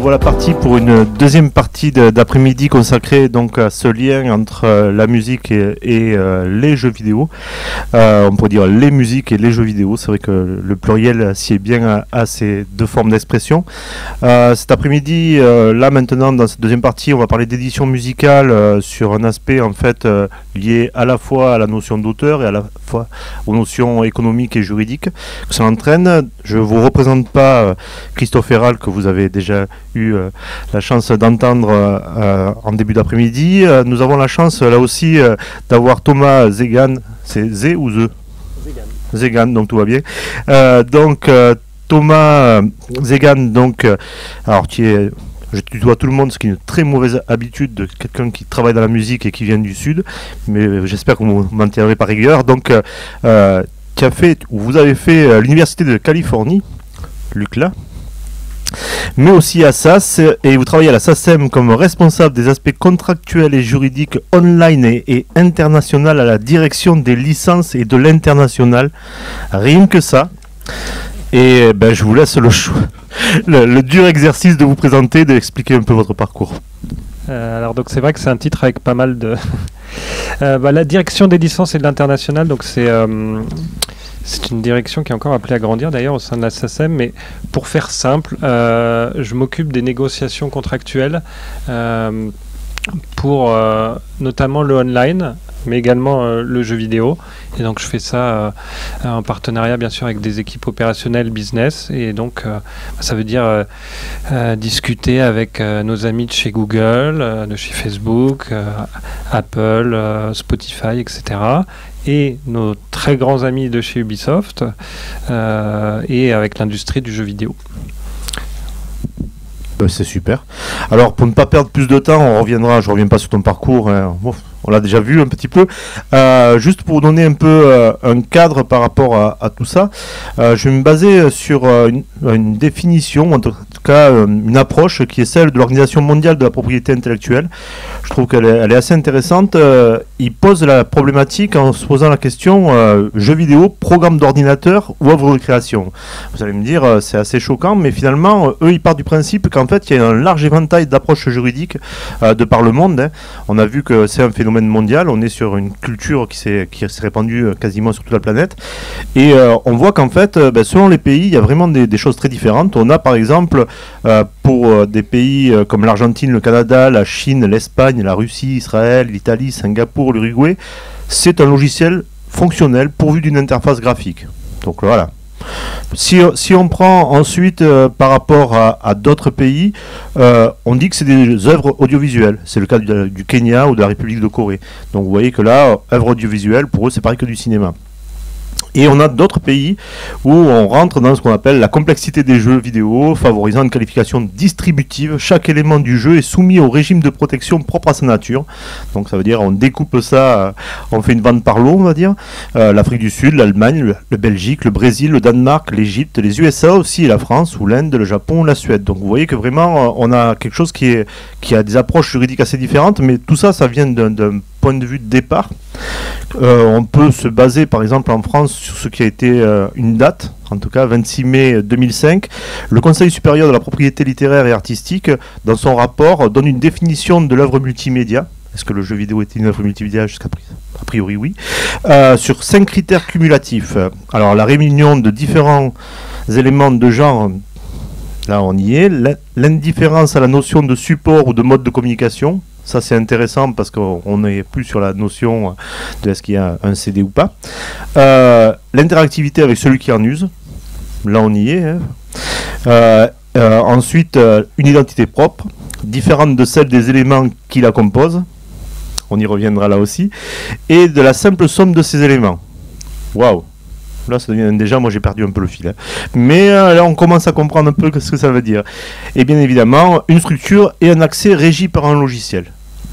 voilà parti pour une deuxième partie d'après-midi consacrée donc à ce lien entre la musique et les jeux vidéo. On pourrait dire les musiques et les jeux vidéo. C'est vrai que le pluriel sied bien à ces deux formes d'expression. Cet après-midi, là maintenant dans cette deuxième partie, on va parler d'édition musicale sur un aspect en fait lié à la fois à la notion d'auteur et à la fois aux notions économiques et juridiques que ça entraîne. Je ne vous représente pas Christophe Herral que vous avez déjà eu la chance d'entendre en début d'après-midi. Nous avons la chance là aussi d'avoir Thomas Zegan. C'est Zé ou Ze Zegan, donc tout va bien. Thomas Zegan, donc, alors je tutoie tout le monde, ce qui est une très mauvaise habitude de quelqu'un qui travaille dans la musique et qui vient du Sud, mais j'espère que vous m'en tiendrez par rigueur. Donc, vous avez fait l'Université de Californie, l'UCLA, mais aussi à SAS, et vous travaillez à la SACEM comme responsable des aspects contractuels et juridiques online et international à la direction des licences et de l'international. Rien que ça. Et je vous laisse le dur exercice de vous présenter, d'expliquer un peu votre parcours. Alors donc c'est vrai que c'est un titre avec pas mal de... la direction des licences et de l'international, donc c'est une direction qui est encore appelée à grandir d'ailleurs au sein de la SACEM, mais pour faire simple, je m'occupe des négociations contractuelles pour notamment le online, mais également le jeu vidéo. Et donc je fais ça en partenariat bien sûr avec des équipes opérationnelles business, et donc ça veut dire discuter avec nos amis de chez Google, de chez Facebook, Apple, Spotify, etc. et nos très grands amis de chez Ubisoft et avec l'industrie du jeu vidéo. C'est super. Alors pour ne pas perdre plus de temps, je reviens pas sur ton parcours, hein. On l'a déjà vu un petit peu. Juste pour donner un peu un cadre par rapport à tout ça, je vais me baser sur une définition, en tout cas une approche qui est celle de l'Organisation mondiale de la propriété intellectuelle. Je trouve qu'elle est assez intéressante. Il pose la problématique en se posant la question jeux vidéo, programme d'ordinateur ou œuvre de création. Vous allez me dire, c'est assez choquant, mais finalement, eux, ils partent du principe qu'en fait, il y a un large éventail d'approches juridiques de par le monde, hein. On a vu que c'est un phénomène mondial, on est sur une culture qui s'est répandue quasiment sur toute la planète, et on voit qu'en fait, selon les pays, il y a vraiment des choses très différentes. On a par exemple, pour des pays comme l'Argentine, le Canada, la Chine, l'Espagne, la Russie, Israël, l'Italie, Singapour, l'Uruguay, c'est un logiciel fonctionnel pourvu d'une interface graphique. Donc voilà. Si on prend ensuite par rapport à d'autres pays, on dit que c'est des œuvres audiovisuelles. C'est le cas du Kenya ou de la République de Corée. Donc vous voyez que là, œuvre audiovisuelle, pour eux, c'est pareil que du cinéma. Et on a d'autres pays où on rentre dans ce qu'on appelle la complexité des jeux vidéo, favorisant une qualification distributive. Chaque élément du jeu est soumis au régime de protection propre à sa nature. Donc ça veut dire on découpe ça, on fait une vente par lot, on va dire. L'Afrique du Sud, l'Allemagne, le Belgique, le Brésil, le Danemark, l'Égypte, les USA aussi, la France, ou l'Inde, le Japon, la Suède. Donc vous voyez que vraiment on a quelque chose qui a des approches juridiques assez différentes, mais tout ça, ça vient d'un point de vue de départ. On peut se baser par exemple en France sur ce qui a été une date, en tout cas 26 mai 2005. Le Conseil supérieur de la propriété littéraire et artistique, dans son rapport, donne une définition de l'œuvre multimédia. Est-ce que le jeu vidéo est une œuvre multimédia? A priori oui. Sur 5 critères cumulatifs. Alors la réunion de différents éléments de genre, là on y est. L'indifférence à la notion de support ou de mode de communication. Ça c'est intéressant parce qu'on n'est plus sur la notion de est-ce qu'il y a un CD ou pas. L'interactivité avec celui qui en use. Là on y est. Hein. Ensuite, une identité propre, différente de celle des éléments qui la composent. On y reviendra là aussi. Et de la simple somme de ces éléments. Waouh! Là, ça devient déjà, moi j'ai perdu un peu le fil. Hein. Mais là, on commence à comprendre un peu ce que ça veut dire. Et bien évidemment, une structure et un accès régi par un logiciel.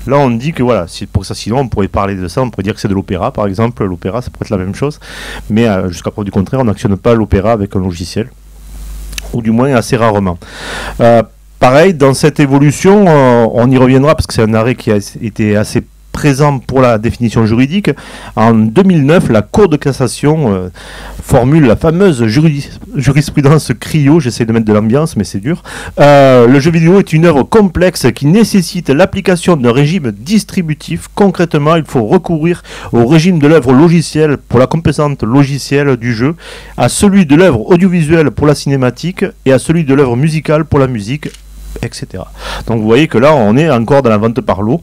Là, on dit que voilà, pour ça, sinon, on pourrait parler de ça, on pourrait dire que c'est de l'opéra, par exemple. L'opéra, ça pourrait être la même chose. Mais jusqu'à preuve du contraire, on n'actionne pas l'opéra avec un logiciel. Ou du moins assez rarement. Pareil, dans cette évolution, on y reviendra parce que c'est un arrêt qui a été assez présent pour la définition juridique. En 2009, la Cour de cassation formule la fameuse jurisprudence CRIO, j'essaie de mettre de l'ambiance mais c'est dur. Le jeu vidéo est une œuvre complexe qui nécessite l'application d'un régime distributif. Concrètement, il faut recourir au régime de l'œuvre logicielle pour la composante logicielle du jeu, à celui de l'œuvre audiovisuelle pour la cinématique et à celui de l'œuvre musicale pour la musique, etc. Donc vous voyez que là on est encore dans la vente par lot.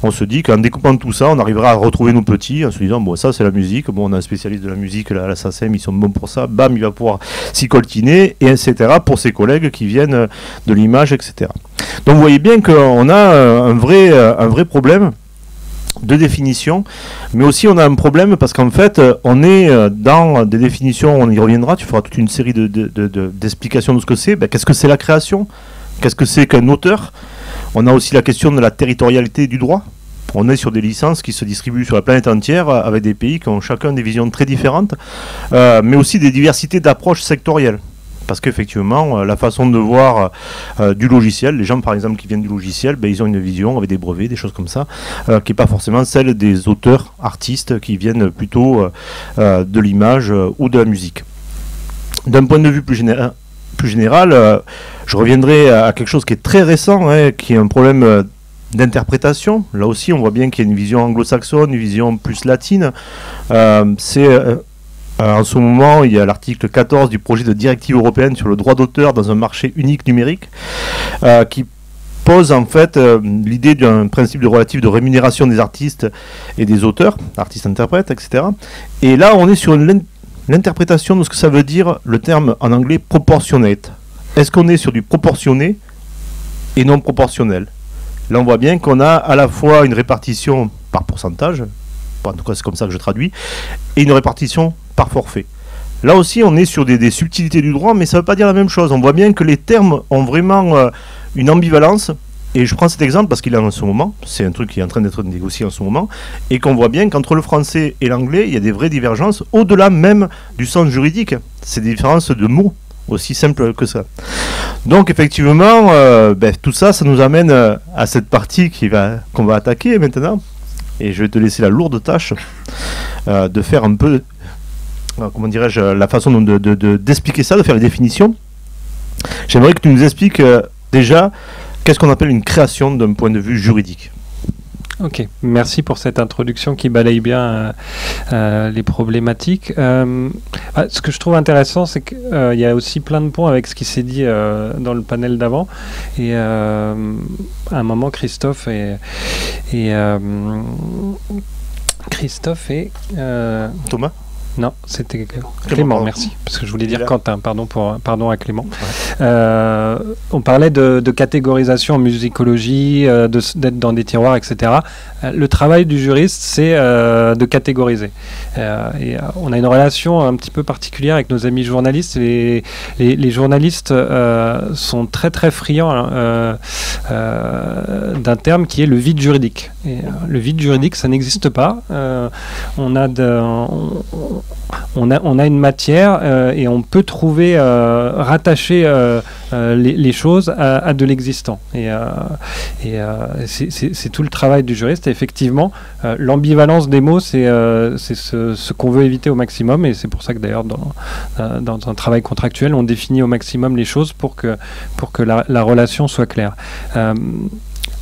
On se dit qu'en découpant tout ça on arrivera à retrouver nos petits en se disant bon ça c'est la musique, bon on a un spécialiste de la musique là, à la SACEM, ils sont bons pour ça, bam il va pouvoir s'y coltiner et etc. pour ses collègues qui viennent de l'image, etc. Donc vous voyez bien qu'on a un vrai problème de définition, mais aussi on a un problème parce qu'en fait on est dans des définitions, on y reviendra, tu feras toute une série d'explications de ce que c'est. Qu'est-ce que c'est la création? Qu'est-ce que c'est qu'un auteur? On a aussi la question de la territorialité du droit. On est sur des licences qui se distribuent sur la planète entière avec des pays qui ont chacun des visions très différentes, mais aussi des diversités d'approches sectorielles. Parce qu'effectivement, la façon de voir du logiciel, les gens par exemple qui viennent du logiciel, ils ont une vision avec des brevets, des choses comme ça, qui n'est pas forcément celle des auteurs, artistes qui viennent plutôt de l'image ou de la musique. D'un point de vue plus général, je reviendrai à quelque chose qui est très récent, qui est un problème d'interprétation. Là aussi, on voit bien qu'il y a une vision anglo-saxonne, une vision plus latine. En ce moment, il y a l'article 14 du projet de directive européenne sur le droit d'auteur dans un marché unique numérique qui pose en fait l'idée d'un principe de relatif de rémunération des artistes et des auteurs, artistes-interprètes, etc. Et là, on est sur l'interprétation de ce que ça veut dire le terme en anglais proportionate. Est-ce qu'on est sur du proportionné et non proportionnel? Là, on voit bien qu'on a à la fois une répartition par pourcentage, en tout cas c'est comme ça que je traduis, et une répartition par forfait. Là aussi, on est sur des subtilités du droit, mais ça ne veut pas dire la même chose. On voit bien que les termes ont vraiment une ambivalence. Et je prends cet exemple parce qu'il est en ce moment, c'est un truc qui est en train d'être négocié en ce moment, et qu'on voit bien qu'entre le français et l'anglais, il y a des vraies divergences, au-delà même du sens juridique. C'est des différences de mots, aussi simples que ça. Donc effectivement, tout ça, ça nous amène à cette partie qu'on va attaquer maintenant. Et je vais te laisser la lourde tâche de faire un peu, comment dirais-je, la façon d'expliquer ça, de faire les définitions. J'aimerais que tu nous expliques déjà qu'est-ce qu'on appelle une création d'un point de vue juridique. Ok, merci pour cette introduction qui balaye bien les problématiques. Ce que je trouve intéressant, c'est qu'il y a aussi plein de ponts avec ce qui s'est dit dans le panel d'avant. Et à un moment, Christophe et Thomas? Non, c'était Clément, merci. Parce que je voulais dire Quentin, pardon à Clément. Ouais. On parlait de catégorisation en musicologie, d'être dans des tiroirs, etc. Le travail du juriste, c'est de catégoriser. Et on a une relation un petit peu particulière avec nos amis journalistes. Les journalistes sont très très friands d'un terme qui est le vide juridique. Et, le vide juridique, ça n'existe pas. On a une matière et on peut trouver, rattacher les choses à de l'existant. Et c'est tout le travail du juriste. Et effectivement, l'ambivalence des mots, c'est ce qu'on veut éviter au maximum. Et c'est pour ça que d'ailleurs, dans un travail contractuel, on définit au maximum les choses pour que la relation soit claire.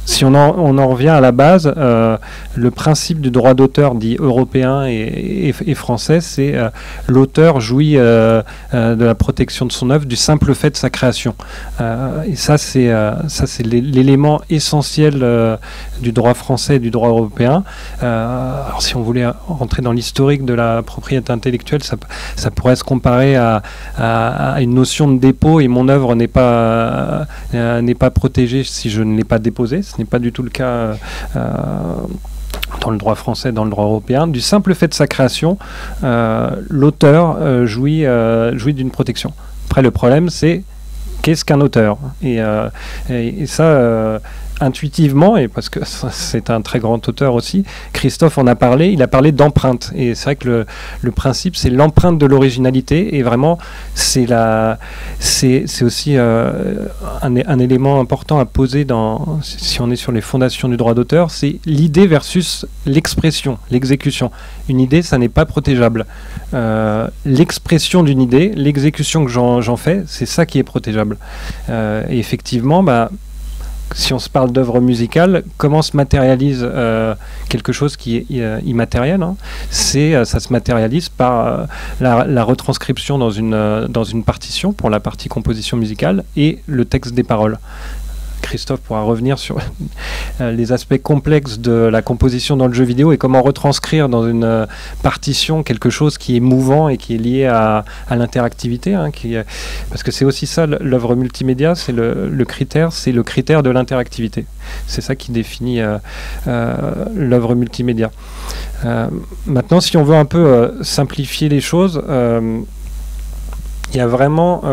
Si on en revient à la base, le principe du droit d'auteur dit européen et français, c'est l'auteur jouit de la protection de son œuvre du simple fait de sa création. Et ça, c'est l'élément essentiel du droit français et du droit européen. Alors si on voulait rentrer dans l'historique de la propriété intellectuelle, ça pourrait se comparer à une notion de dépôt, et mon œuvre n'est pas protégée si je ne l'ai pas déposée. Ce n'est pas du tout le cas dans le droit français, dans le droit européen. Du simple fait de sa création, l'auteur jouit d'une protection. Après, le problème, c'est qu'est-ce qu'un auteur ? Et ça, intuitivement, et parce que c'est un très grand auteur aussi, Christophe en a parlé, il a parlé d'empreinte. Et c'est vrai que le principe, c'est l'empreinte de l'originalité, et vraiment, c'est aussi un élément important à poser si on est sur les fondations du droit d'auteur, c'est l'idée versus l'expression, l'exécution. Une idée, ça n'est pas protégeable. L'expression d'une idée, l'exécution que j'en fais, c'est ça qui est protégeable. Et effectivement, si on se parle d'œuvre musicale, comment se matérialise quelque chose qui est immatériel, hein, ça se matérialise par la retranscription dans une partition pour la partie composition musicale et le texte des paroles. Christophe pourra revenir sur les aspects complexes de la composition dans le jeu vidéo et comment retranscrire dans une partition quelque chose qui est mouvant et qui est lié à l'interactivité, hein, parce que c'est aussi ça l'œuvre multimédia, c'est le critère de l'interactivité. C'est ça qui définit l'œuvre multimédia. Maintenant, si on veut un peu simplifier les choses, il y a vraiment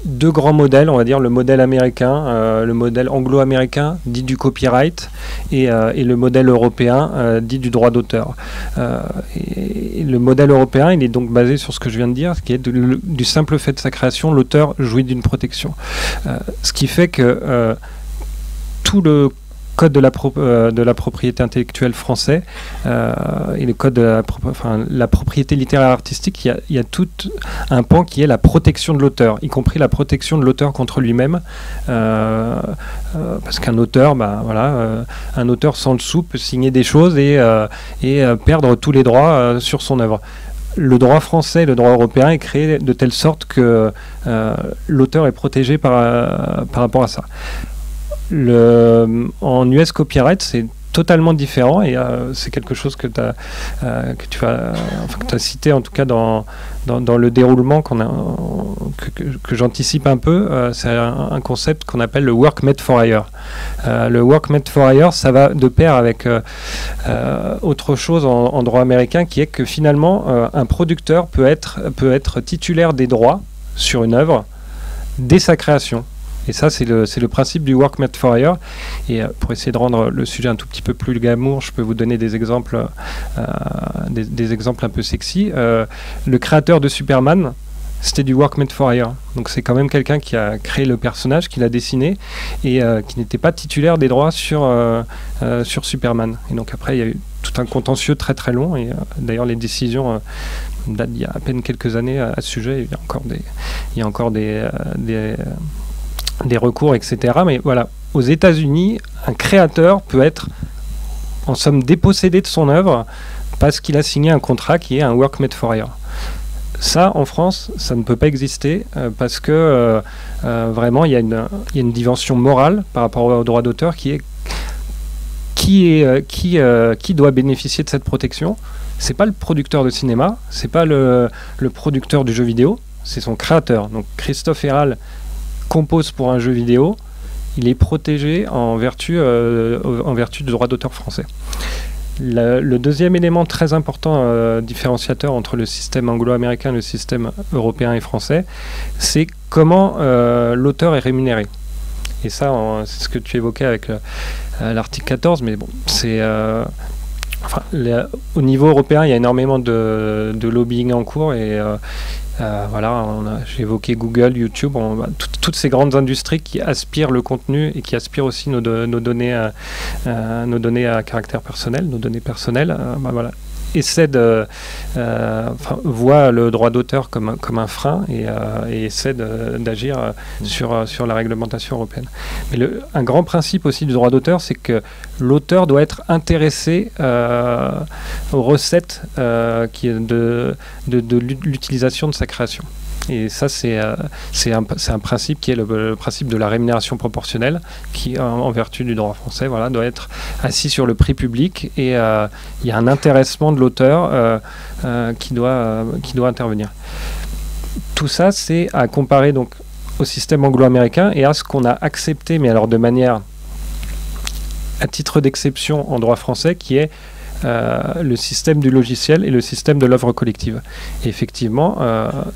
deux grands modèles, on va dire, le modèle américain, le modèle anglo-américain dit du copyright et le modèle européen dit du droit d'auteur. Et le modèle européen, il est donc basé sur ce que je viens de dire, qui est du simple fait de sa création, l'auteur jouit d'une protection. Ce qui fait que tout le code de la propriété intellectuelle français et le code de la propriété littéraire artistique, il y a tout un pan qui est la protection de l'auteur, y compris la protection de l'auteur contre lui-même, parce qu'un auteur, un auteur sans le sou peut signer des choses et perdre tous les droits sur son œuvre. Le droit français et le droit européen est créé de telle sorte que l'auteur est protégé par rapport à ça. En US Copyright, c'est totalement différent et c'est quelque chose que tu as cité en tout cas dans le déroulement que j'anticipe un peu. C'est un concept qu'on appelle le work made for hire. Le work made for hire, ça va de pair avec autre chose en droit américain, qui est que finalement un producteur peut être titulaire des droits sur une œuvre dès sa création. Et ça, c'est le principe du work made for hire. Et pour essayer de rendre le sujet un tout petit peu plus glamour, je peux vous donner des exemples, des exemples un peu sexy. Le créateur de Superman, c'était du work made for hire. Donc c'est quand même quelqu'un qui a créé le personnage, qui l'a dessiné, et qui n'était pas titulaire des droits sur Superman. Et donc après, il y a eu tout un contentieux très très long. Et d'ailleurs, les décisions datent d'il y a à peine quelques années à ce sujet. Il y a encore des recours, etc. Mais voilà, aux États-Unis, un créateur peut être, en somme, dépossédé de son œuvre parce qu'il a signé un contrat qui est un work made for hire. Ça, en France, ça ne peut pas exister parce que vraiment, il y a une dimension morale par rapport au droit d'auteur qui doit bénéficier de cette protection. C'est pas le producteur de cinéma, c'est pas le producteur du jeu vidéo, c'est son créateur. Donc Christophe Herral compose pour un jeu vidéo, il est protégé en vertu du droit d'auteur français. Le deuxième élément très important différenciateur entre le système anglo-américain et le système européen et français, c'est comment l'auteur est rémunéré. Et ça, c'est ce que tu évoquais avec l'article 14, mais bon, c'est... au niveau européen, il y a énormément de lobbying en cours et voilà, j'ai évoqué Google, YouTube, toutes ces grandes industries qui aspirent le contenu et qui aspirent aussi nos données à caractère personnel, nos données personnelles. Voilà, voit le droit d'auteur comme un frein et essaie d'agir sur la réglementation européenne. Mais un grand principe aussi du droit d'auteur, c'est que l'auteur doit être intéressé aux recettes de l'utilisation de sa création. Et ça, c'est un principe qui est le principe de la rémunération proportionnelle, qui, en vertu du droit français, voilà, doit être assis sur le prix public. Et il y a un intéressement de l'auteur qui doit intervenir. Tout ça, c'est à comparer donc au système anglo-américain et à ce qu'on a accepté, mais alors de manière à titre d'exception en droit français, qui est le système du logiciel et le système de l'œuvre collective. Et effectivement,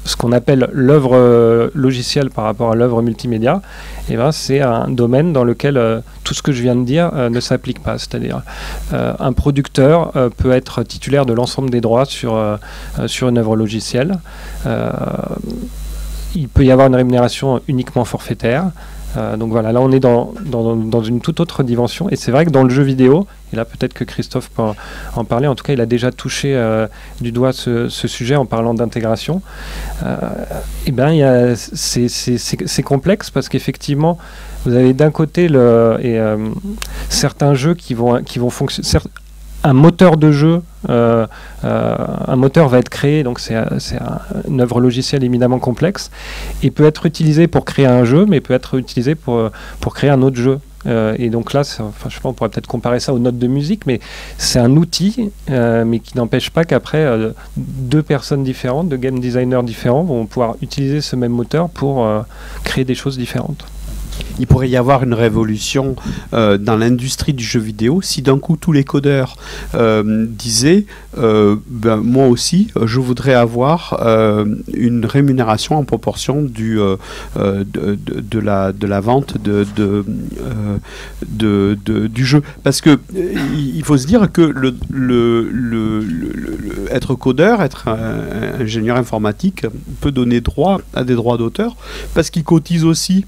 ce qu'on appelle l'œuvre logicielle par rapport à l'œuvre multimédia, eh ben, c'est un domaine dans lequel tout ce que je viens de dire ne s'applique pas. C'est-à-dire, un producteur peut être titulaire de l'ensemble des droits sur une œuvre logicielle. Il peut y avoir une rémunération uniquement forfaitaire. Donc voilà, là on est dans une toute autre dimension. Et c'est vrai que dans le jeu vidéo, et là peut-être que Christophe peut en parler, en tout cas il a déjà touché du doigt ce sujet en parlant d'intégration. Et ben, c'est complexe parce qu'effectivement, vous avez d'un côté certains jeux qui vont fonctionner. Un moteur de jeu, un moteur va être créé, donc c'est une œuvre logicielle éminemment complexe, et peut être utilisé pour créer un jeu, mais peut être utilisé pour créer un autre jeu. Et donc là, je sais pas, on pourrait peut-être comparer ça aux notes de musique, mais c'est un outil, mais qui n'empêche pas qu'après, deux personnes différentes, deux game designers différents, vont pouvoir utiliser ce même moteur pour créer des choses différentes. Il pourrait y avoir une révolution dans l'industrie du jeu vidéo si d'un coup tous les codeurs disaient moi aussi je voudrais avoir une rémunération en proportion de la vente du jeu, parce que il faut se dire que être codeur, être ingénieur informatique peut donner droit à des droits d'auteur parce qu'il cotise aussi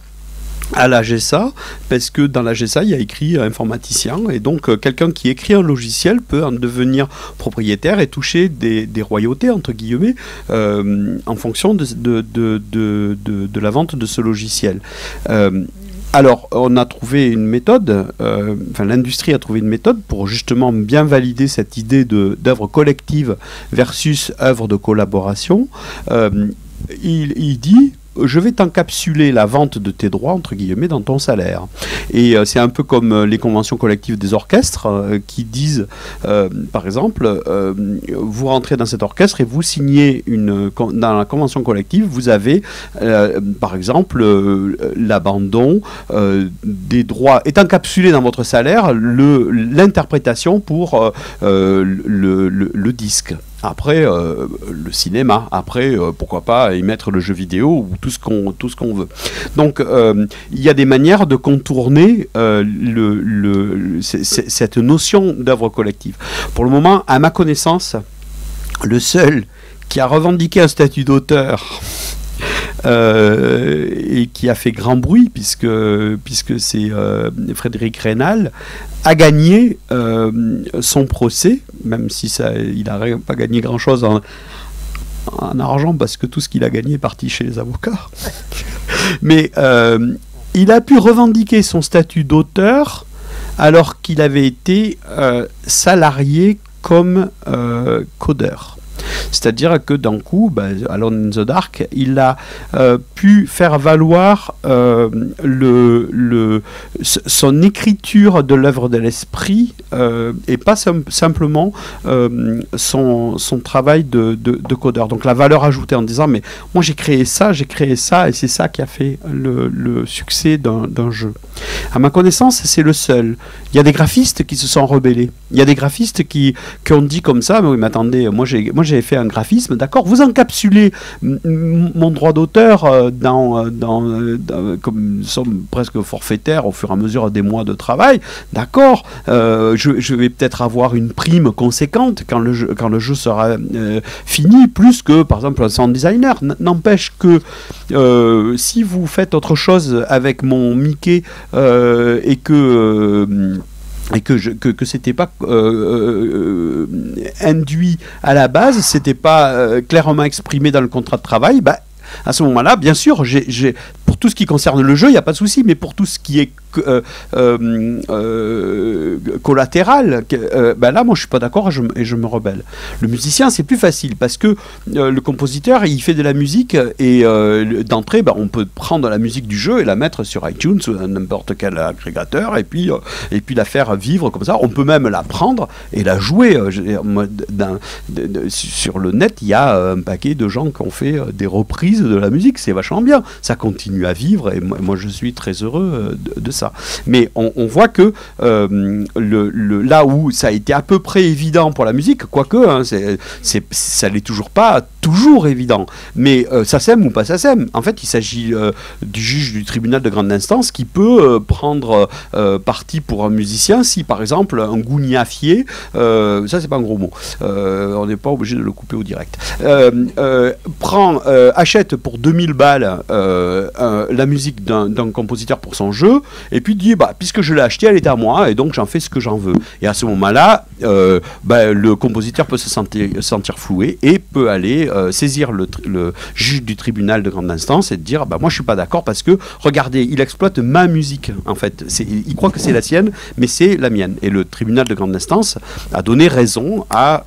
à la GSA, parce que dans la GSA il y a écrit informaticien, et donc quelqu'un qui écrit un logiciel peut en devenir propriétaire et toucher des royautés entre guillemets en fonction de la vente de ce logiciel. Alors, on a trouvé une méthode, l'industrie a trouvé une méthode pour justement bien valider cette idée d'œuvre collective versus œuvre de collaboration. Il dit: je vais t'encapsuler la vente de tes droits, entre guillemets, dans ton salaire. Et c'est un peu comme les conventions collectives des orchestres qui disent, par exemple, vous rentrez dans cet orchestre et vous signez dans la convention collective, vous avez, par exemple, l'abandon des droits est encapsulé dans votre salaire, l'interprétation pour le disque. Après, le cinéma, après, pourquoi pas y mettre le jeu vidéo ou tout ce qu'on veut. Donc, il y a des manières de contourner cette notion d'œuvre collective. Pour le moment, à ma connaissance, le seul qui a revendiqué un statut d'auteur et qui a fait grand bruit, puisque c'est Frédéric Reynal, a gagné son procès, même si il n'a pas gagné grand-chose en argent, parce que tout ce qu'il a gagné est parti chez les avocats. Mais il a pu revendiquer son statut d'auteur alors qu'il avait été salarié comme codeur. C'est-à-dire que d'un coup, Alone in the Dark, il a pu faire valoir son écriture de l'œuvre de l'esprit et pas simplement son travail de codeur. Donc la valeur ajoutée en disant: mais moi j'ai créé ça et c'est ça qui a fait le succès d'un jeu. À ma connaissance, c'est le seul. Il y a des graphistes qui se sont rebellés. Il y a des graphistes qui ont dit comme ça: mais oui, mais attendez, moi j'ai fait un graphisme, d'accord, vous encapsulez mon droit d'auteur comme nous sommes presque forfaitaires au fur et à mesure des mois de travail, d'accord, je vais peut-être avoir une prime conséquente quand le jeu sera fini, plus que par exemple un sound designer. N'empêche que si vous faites autre chose avec mon Mickey et que c'était pas induit à la base, c'était pas clairement exprimé dans le contrat de travail, à ce moment-là, bien sûr, pour tout ce qui concerne le jeu, il n'y a pas de souci, mais pour tout ce qui est collatéral, là, moi, je suis pas d'accord et je me rebelle. Le musicien, c'est plus facile parce que le compositeur, il fait de la musique et d'entrée, on peut prendre la musique du jeu et la mettre sur iTunes ou n'importe quel agrégateur et puis la faire vivre comme ça. On peut même la prendre et la jouer. Sur le net, il y a un paquet de gens qui ont fait des reprises de la musique, c'est vachement bien. Ça continue à vivre et moi je suis très heureux de ça. Mais on voit que là où ça a été à peu près évident pour la musique, quoique hein, ça l'est toujours pas toujours évident, mais SACEM ou pas SACEM, en fait il s'agit du juge du tribunal de grande instance qui peut prendre parti pour un musicien si par exemple un gougnafier, ça c'est pas un gros mot, on n'est pas obligé de le couper au direct, achète pour 2000 balles la musique d'un compositeur pour son jeu, et puis dit bah, puisque je l'ai acheté, elle est à moi, et donc j'en fais ce que j'en veux. Et à ce moment-là, le compositeur peut se sentir floué et peut aller saisir le juge du tribunal de grande instance et dire bah, moi je suis pas d'accord parce que regardez, il exploite ma musique en fait. Il croit que c'est la sienne, mais c'est la mienne. Et le tribunal de grande instance a donné raison à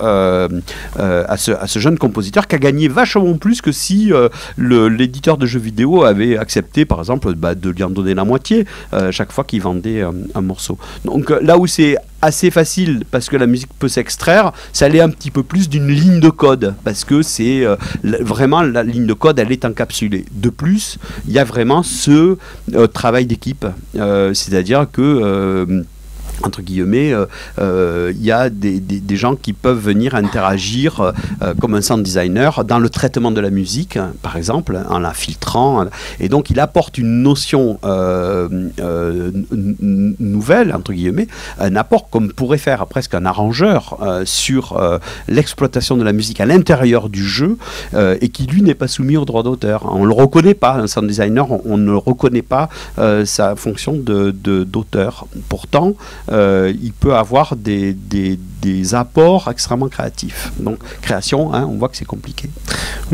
ce jeune compositeur qui a gagné vachement plus que si l'éditeur de jeux vidéo avait accepté par exemple de lui en donner la moitié chaque fois qu'il vendait un morceau. Donc là où c'est assez facile parce que la musique peut s'extraire, ça l'est un petit peu plus d'une ligne de code parce que c'est vraiment la ligne de code, elle est encapsulée. De plus, il y a vraiment ce travail d'équipe, c'est-à-dire que entre guillemets, il y a des gens qui peuvent venir interagir comme un sound designer dans le traitement de la musique, par exemple, en la filtrant. Et donc, il apporte une notion nouvelle, entre guillemets, un apport comme pourrait faire presque un arrangeur sur l'exploitation de la musique à l'intérieur du jeu et qui, lui, n'est pas soumis au droit d'auteur. On ne le reconnaît pas, un sound designer, on ne reconnaît pas sa fonction d'auteur. Pourtant, il peut avoir des apports extrêmement créatifs. Donc, création, hein, on voit que c'est compliqué.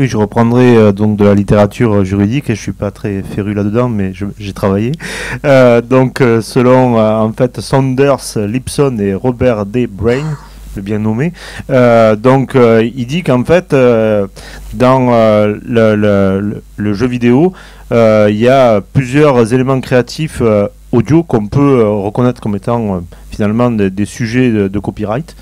Oui, je reprendrai donc de la littérature juridique, et je ne suis pas très féru là-dedans, mais j'ai travaillé. Selon en fait Saunders, Lipson et Robert D. Brain, le bien nommé, il dit qu'en fait, dans le jeu vidéo, il y a plusieurs éléments créatifs audio qu'on peut reconnaître comme étant finalement des sujets de copyright,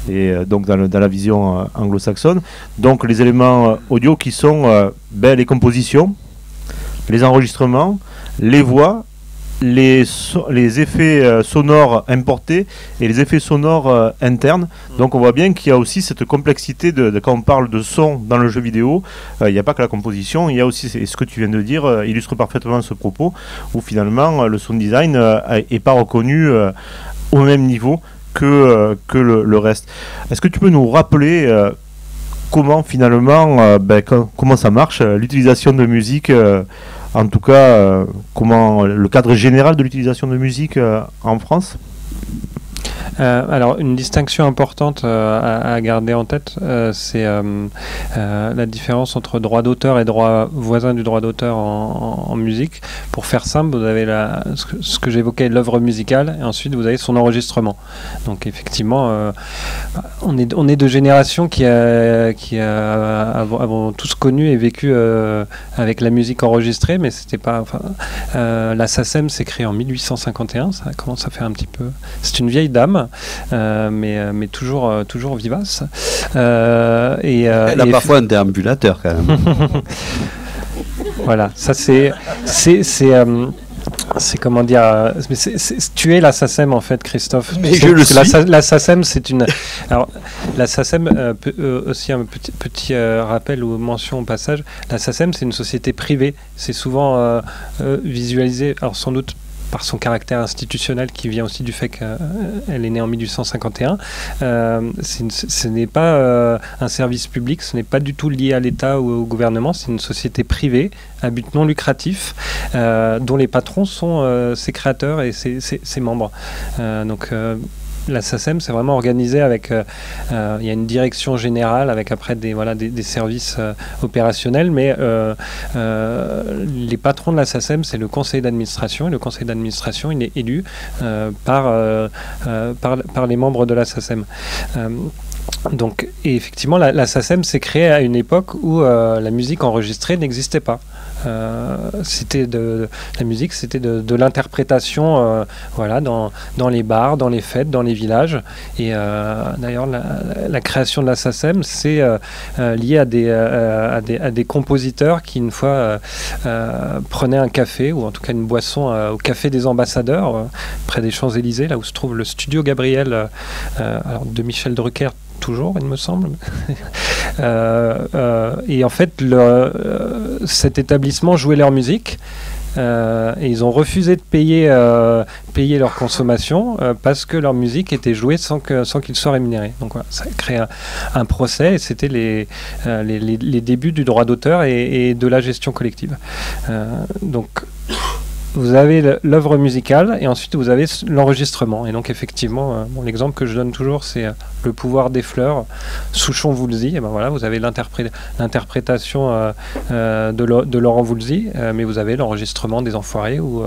et donc dans la vision anglo-saxonne. Donc les éléments audio qui sont les compositions, les enregistrements, les voix, les effets sonores importés et les effets sonores internes. Donc on voit bien qu'il y a aussi cette complexité de quand on parle de son dans le jeu vidéo, il n'y a pas que la composition, il y a aussi, et ce que tu viens de dire illustre parfaitement ce propos, où finalement le sound design n'est pas reconnu au même niveau que le reste. Est-ce que tu peux nous rappeler comment finalement comment ça marche, l'utilisation de musique, en tout cas comment le cadre général de l'utilisation de musique en France? Alors, une distinction importante à garder en tête, c'est la différence entre droit d'auteur et droit voisin du droit d'auteur en musique. Pour faire simple, vous avez ce que j'évoquais, l'œuvre musicale, et ensuite vous avez son enregistrement. Donc effectivement, on est de générations qui avons tous connu et vécu avec la musique enregistrée, mais c'était pas. La SACEM s'est créée en 1851, ça commence à faire un petit peu. C'est une vieille dame. Mais toujours vivace. Elle a parfois un déambulateur quand même. Voilà, ça c'est comment dire, tu es la SACEM en fait, Christophe. Mais je le suis. La SACEM, c'est une. Alors, la SACEM, aussi un petit rappel ou mention au passage. La SACEM, c'est une société privée. C'est souvent visualisé, alors sans doute par son caractère institutionnel qui vient aussi du fait qu'elle est née en 1851. Ce n'est pas un service public, ce n'est pas du tout lié à l'État ou au gouvernement, c'est une société privée à but non lucratif dont les patrons sont ses créateurs et ses membres. La SACEM, c'est vraiment organisé avec, il y a une direction générale avec après des services opérationnels, mais les patrons de la SACEM, c'est le conseil d'administration, et le conseil d'administration, il est élu par les membres de la SACEM. Et effectivement, la SACEM s'est créée à une époque où la musique enregistrée n'existait pas. la musique, c'était de l'interprétation, voilà, dans les bars, dans les fêtes, dans les villages. Et d'ailleurs, la création de la SACEM, c'est lié à des compositeurs qui, une fois, prenaient un café, ou en tout cas une boisson, au Café des Ambassadeurs, près des Champs-Élysées, là où se trouve le studio Gabriel, alors de Michel Drucker, toujours, il me semble. Et en fait, cet établissement jouait leur musique. Et ils ont refusé de payer leur consommation parce que leur musique était jouée sans qu'ils soient rémunérés. Donc voilà, ça a créé un procès, et c'était les débuts du droit d'auteur et de la gestion collective. Donc vous avez l'œuvre musicale, et ensuite vous avez l'enregistrement. Et donc effectivement, l'exemple que je donne toujours, c'est Le pouvoir des fleurs, Souchon-Woolsey. Et ben voilà, vous avez l'interprétation de Laurent Woolsey, mais vous avez l'enregistrement des Enfoirés, ou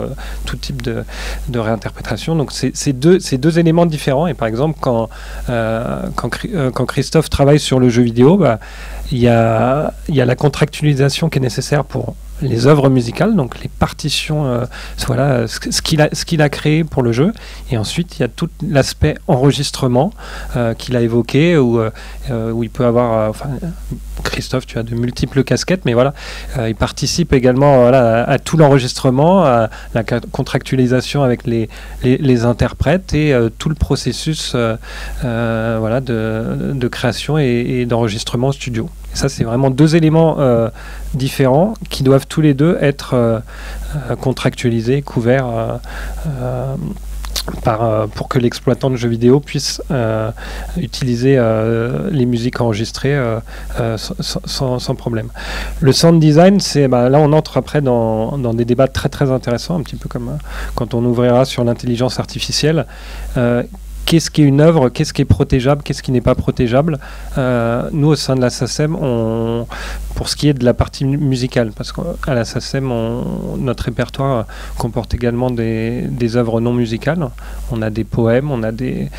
tout type de réinterprétation. Donc c'est deux éléments différents. Et par exemple, quand Christophe travaille sur le jeu vidéo, bah, il y a la contractualisation qui est nécessaire pour les œuvres musicales, donc les partitions, voilà, ce qu'il a créé pour le jeu. Et ensuite, il y a tout l'aspect enregistrement qu'il a évoqué, où il peut avoir... Christophe, tu as de multiples casquettes, mais voilà, il participe également, voilà, à tout l'enregistrement, à la contractualisation avec les interprètes, et tout le processus voilà, de création et d'enregistrement en studio. Et ça, c'est vraiment deux éléments différents qui doivent tous les deux être contractualisés, couverts pour que l'exploitant de jeux vidéo puisse utiliser les musiques enregistrées sans problème. Le sound design, là on entre après dans des débats très très intéressants, un petit peu comme quand on ouvrira sur l'intelligence artificielle. Qu'est-ce qui est une œuvre, qu'est-ce qui est protégeable, qu'est-ce qui n'est pas protégeable. Nous, au sein de la SACEM, pour ce qui est de la partie musicale, parce qu'à la SACEM, notre répertoire comporte également des œuvres non musicales. On a des poèmes, on a des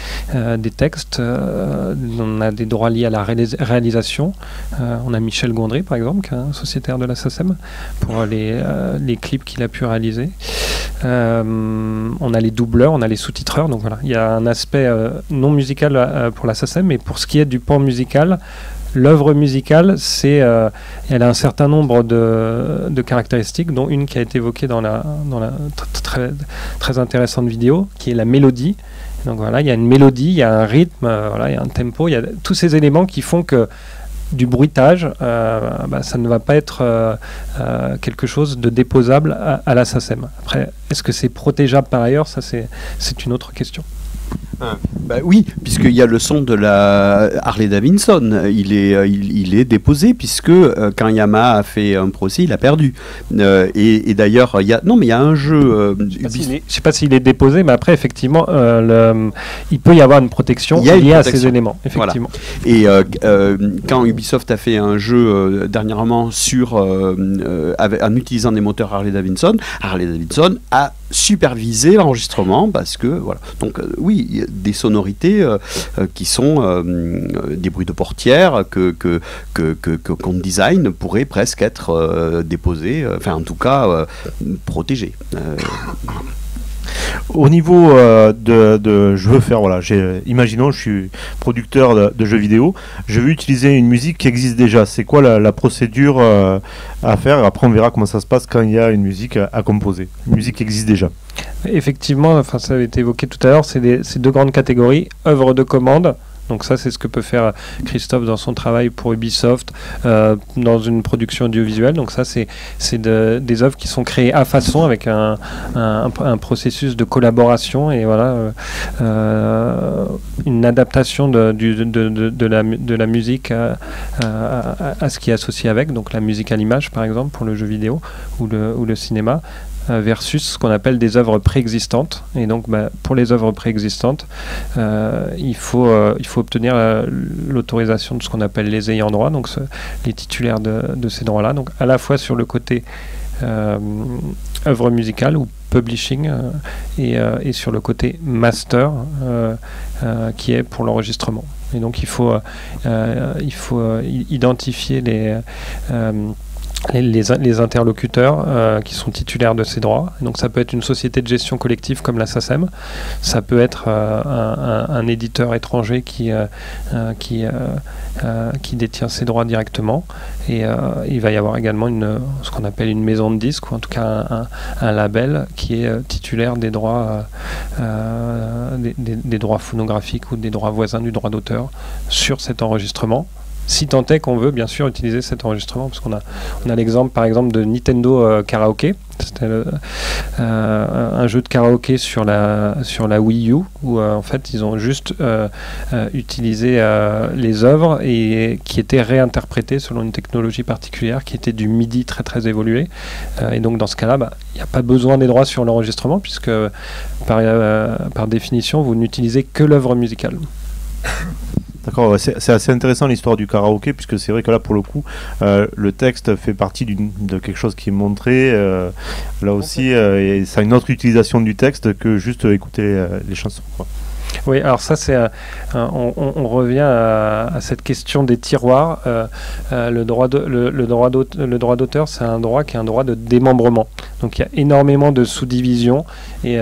textes, on a des droits liés à la réalisation. On a Michel Gondry, par exemple, qui est un sociétaire de la SACEM, pour les clips qu'il a pu réaliser. On a les doubleurs, on a les sous-titreurs, donc voilà, il y a un aspect non musical pour la SACEM, mais pour ce qui est du pan musical, l'œuvre musicale, elle a un certain nombre de caractéristiques, dont une qui a été évoquée dans la très, très intéressante vidéo, qui est la mélodie. Donc voilà, il y a une mélodie, il y a un rythme, voilà, il y a un tempo, il y a tous ces éléments qui font que du bruitage, ça ne va pas être quelque chose de déposable à la SACEM. Après, est-ce que c'est protégeable par ailleurs? Ça, c'est une autre question. Oui, puisqu'il y a le son de la Harley Davidson, il est déposé, puisque quand Yamaha a fait un procès, il a perdu. Et d'ailleurs, il y a un jeu... je ne sais pas s'il est déposé, mais après, effectivement, il peut y avoir une protection liée à ces éléments. Effectivement. Voilà. Et quand Ubisoft a fait un jeu dernièrement en utilisant des moteurs Harley Davidson a superviser l'enregistrement, parce que voilà. Donc oui, il y a des sonorités qui sont des bruits de portière qu'on design pourrait presque être déposés, enfin en tout cas protégés. Au niveau je veux faire, voilà, imaginons, je suis producteur de jeux vidéo, je veux utiliser une musique qui existe déjà. C'est quoi la procédure à faire? Après, on verra comment ça se passe quand il y a une musique à composer. Une musique qui existe déjà. Effectivement, ça avait été évoqué tout à l'heure, c'est deux grandes catégories. Œuvres de commande. Donc ça, c'est ce que peut faire Christophe dans son travail pour Ubisoft, dans une production audiovisuelle. Donc ça, c'est des œuvres qui sont créées à façon, avec un processus de collaboration, et voilà, une adaptation de la musique à ce qui est associé avec. Donc la musique à l'image, par exemple, pour le jeu vidéo ou le cinéma, versus ce qu'on appelle des œuvres préexistantes. Et donc pour les œuvres préexistantes, il faut obtenir l'autorisation de ce qu'on appelle les ayants droit, donc les titulaires de ces droits-là. Donc à la fois sur le côté œuvre musicale ou publishing, et sur le côté master, qui est pour l'enregistrement. Et donc il faut identifier les interlocuteurs qui sont titulaires de ces droits. Donc ça peut être une société de gestion collective comme la SACEM, ça peut être un éditeur étranger qui détient ces droits directement, et il va y avoir également ce qu'on appelle une maison de disques, ou en tout cas un label qui est titulaire des droits des droits phonographiques ou des droits voisins du droit d'auteur sur cet enregistrement. Si tant est qu'on veut bien sûr utiliser cet enregistrement, parce qu'on a l'exemple par exemple de Nintendo Karaoke. C'était un jeu de karaoké sur la Wii U où en fait ils ont juste utilisé les œuvres et qui étaient réinterprétées selon une technologie particulière qui était du MIDI très très évolué, et donc dans ce cas-là il n'y a pas besoin des droits sur l'enregistrement puisque par définition vous n'utilisez que l'œuvre musicale. D'accord, c'est assez intéressant l'histoire du karaoké, puisque c'est vrai que là, pour le coup, le texte fait partie de quelque chose qui est montré. Là aussi, et ça a une autre utilisation du texte que juste écouter les chansons, quoi. Oui, alors ça, on revient à cette question des tiroirs. Le droit d'auteur, c'est un droit qui est un droit de démembrement. Donc il y a énormément de sous-divisions. Et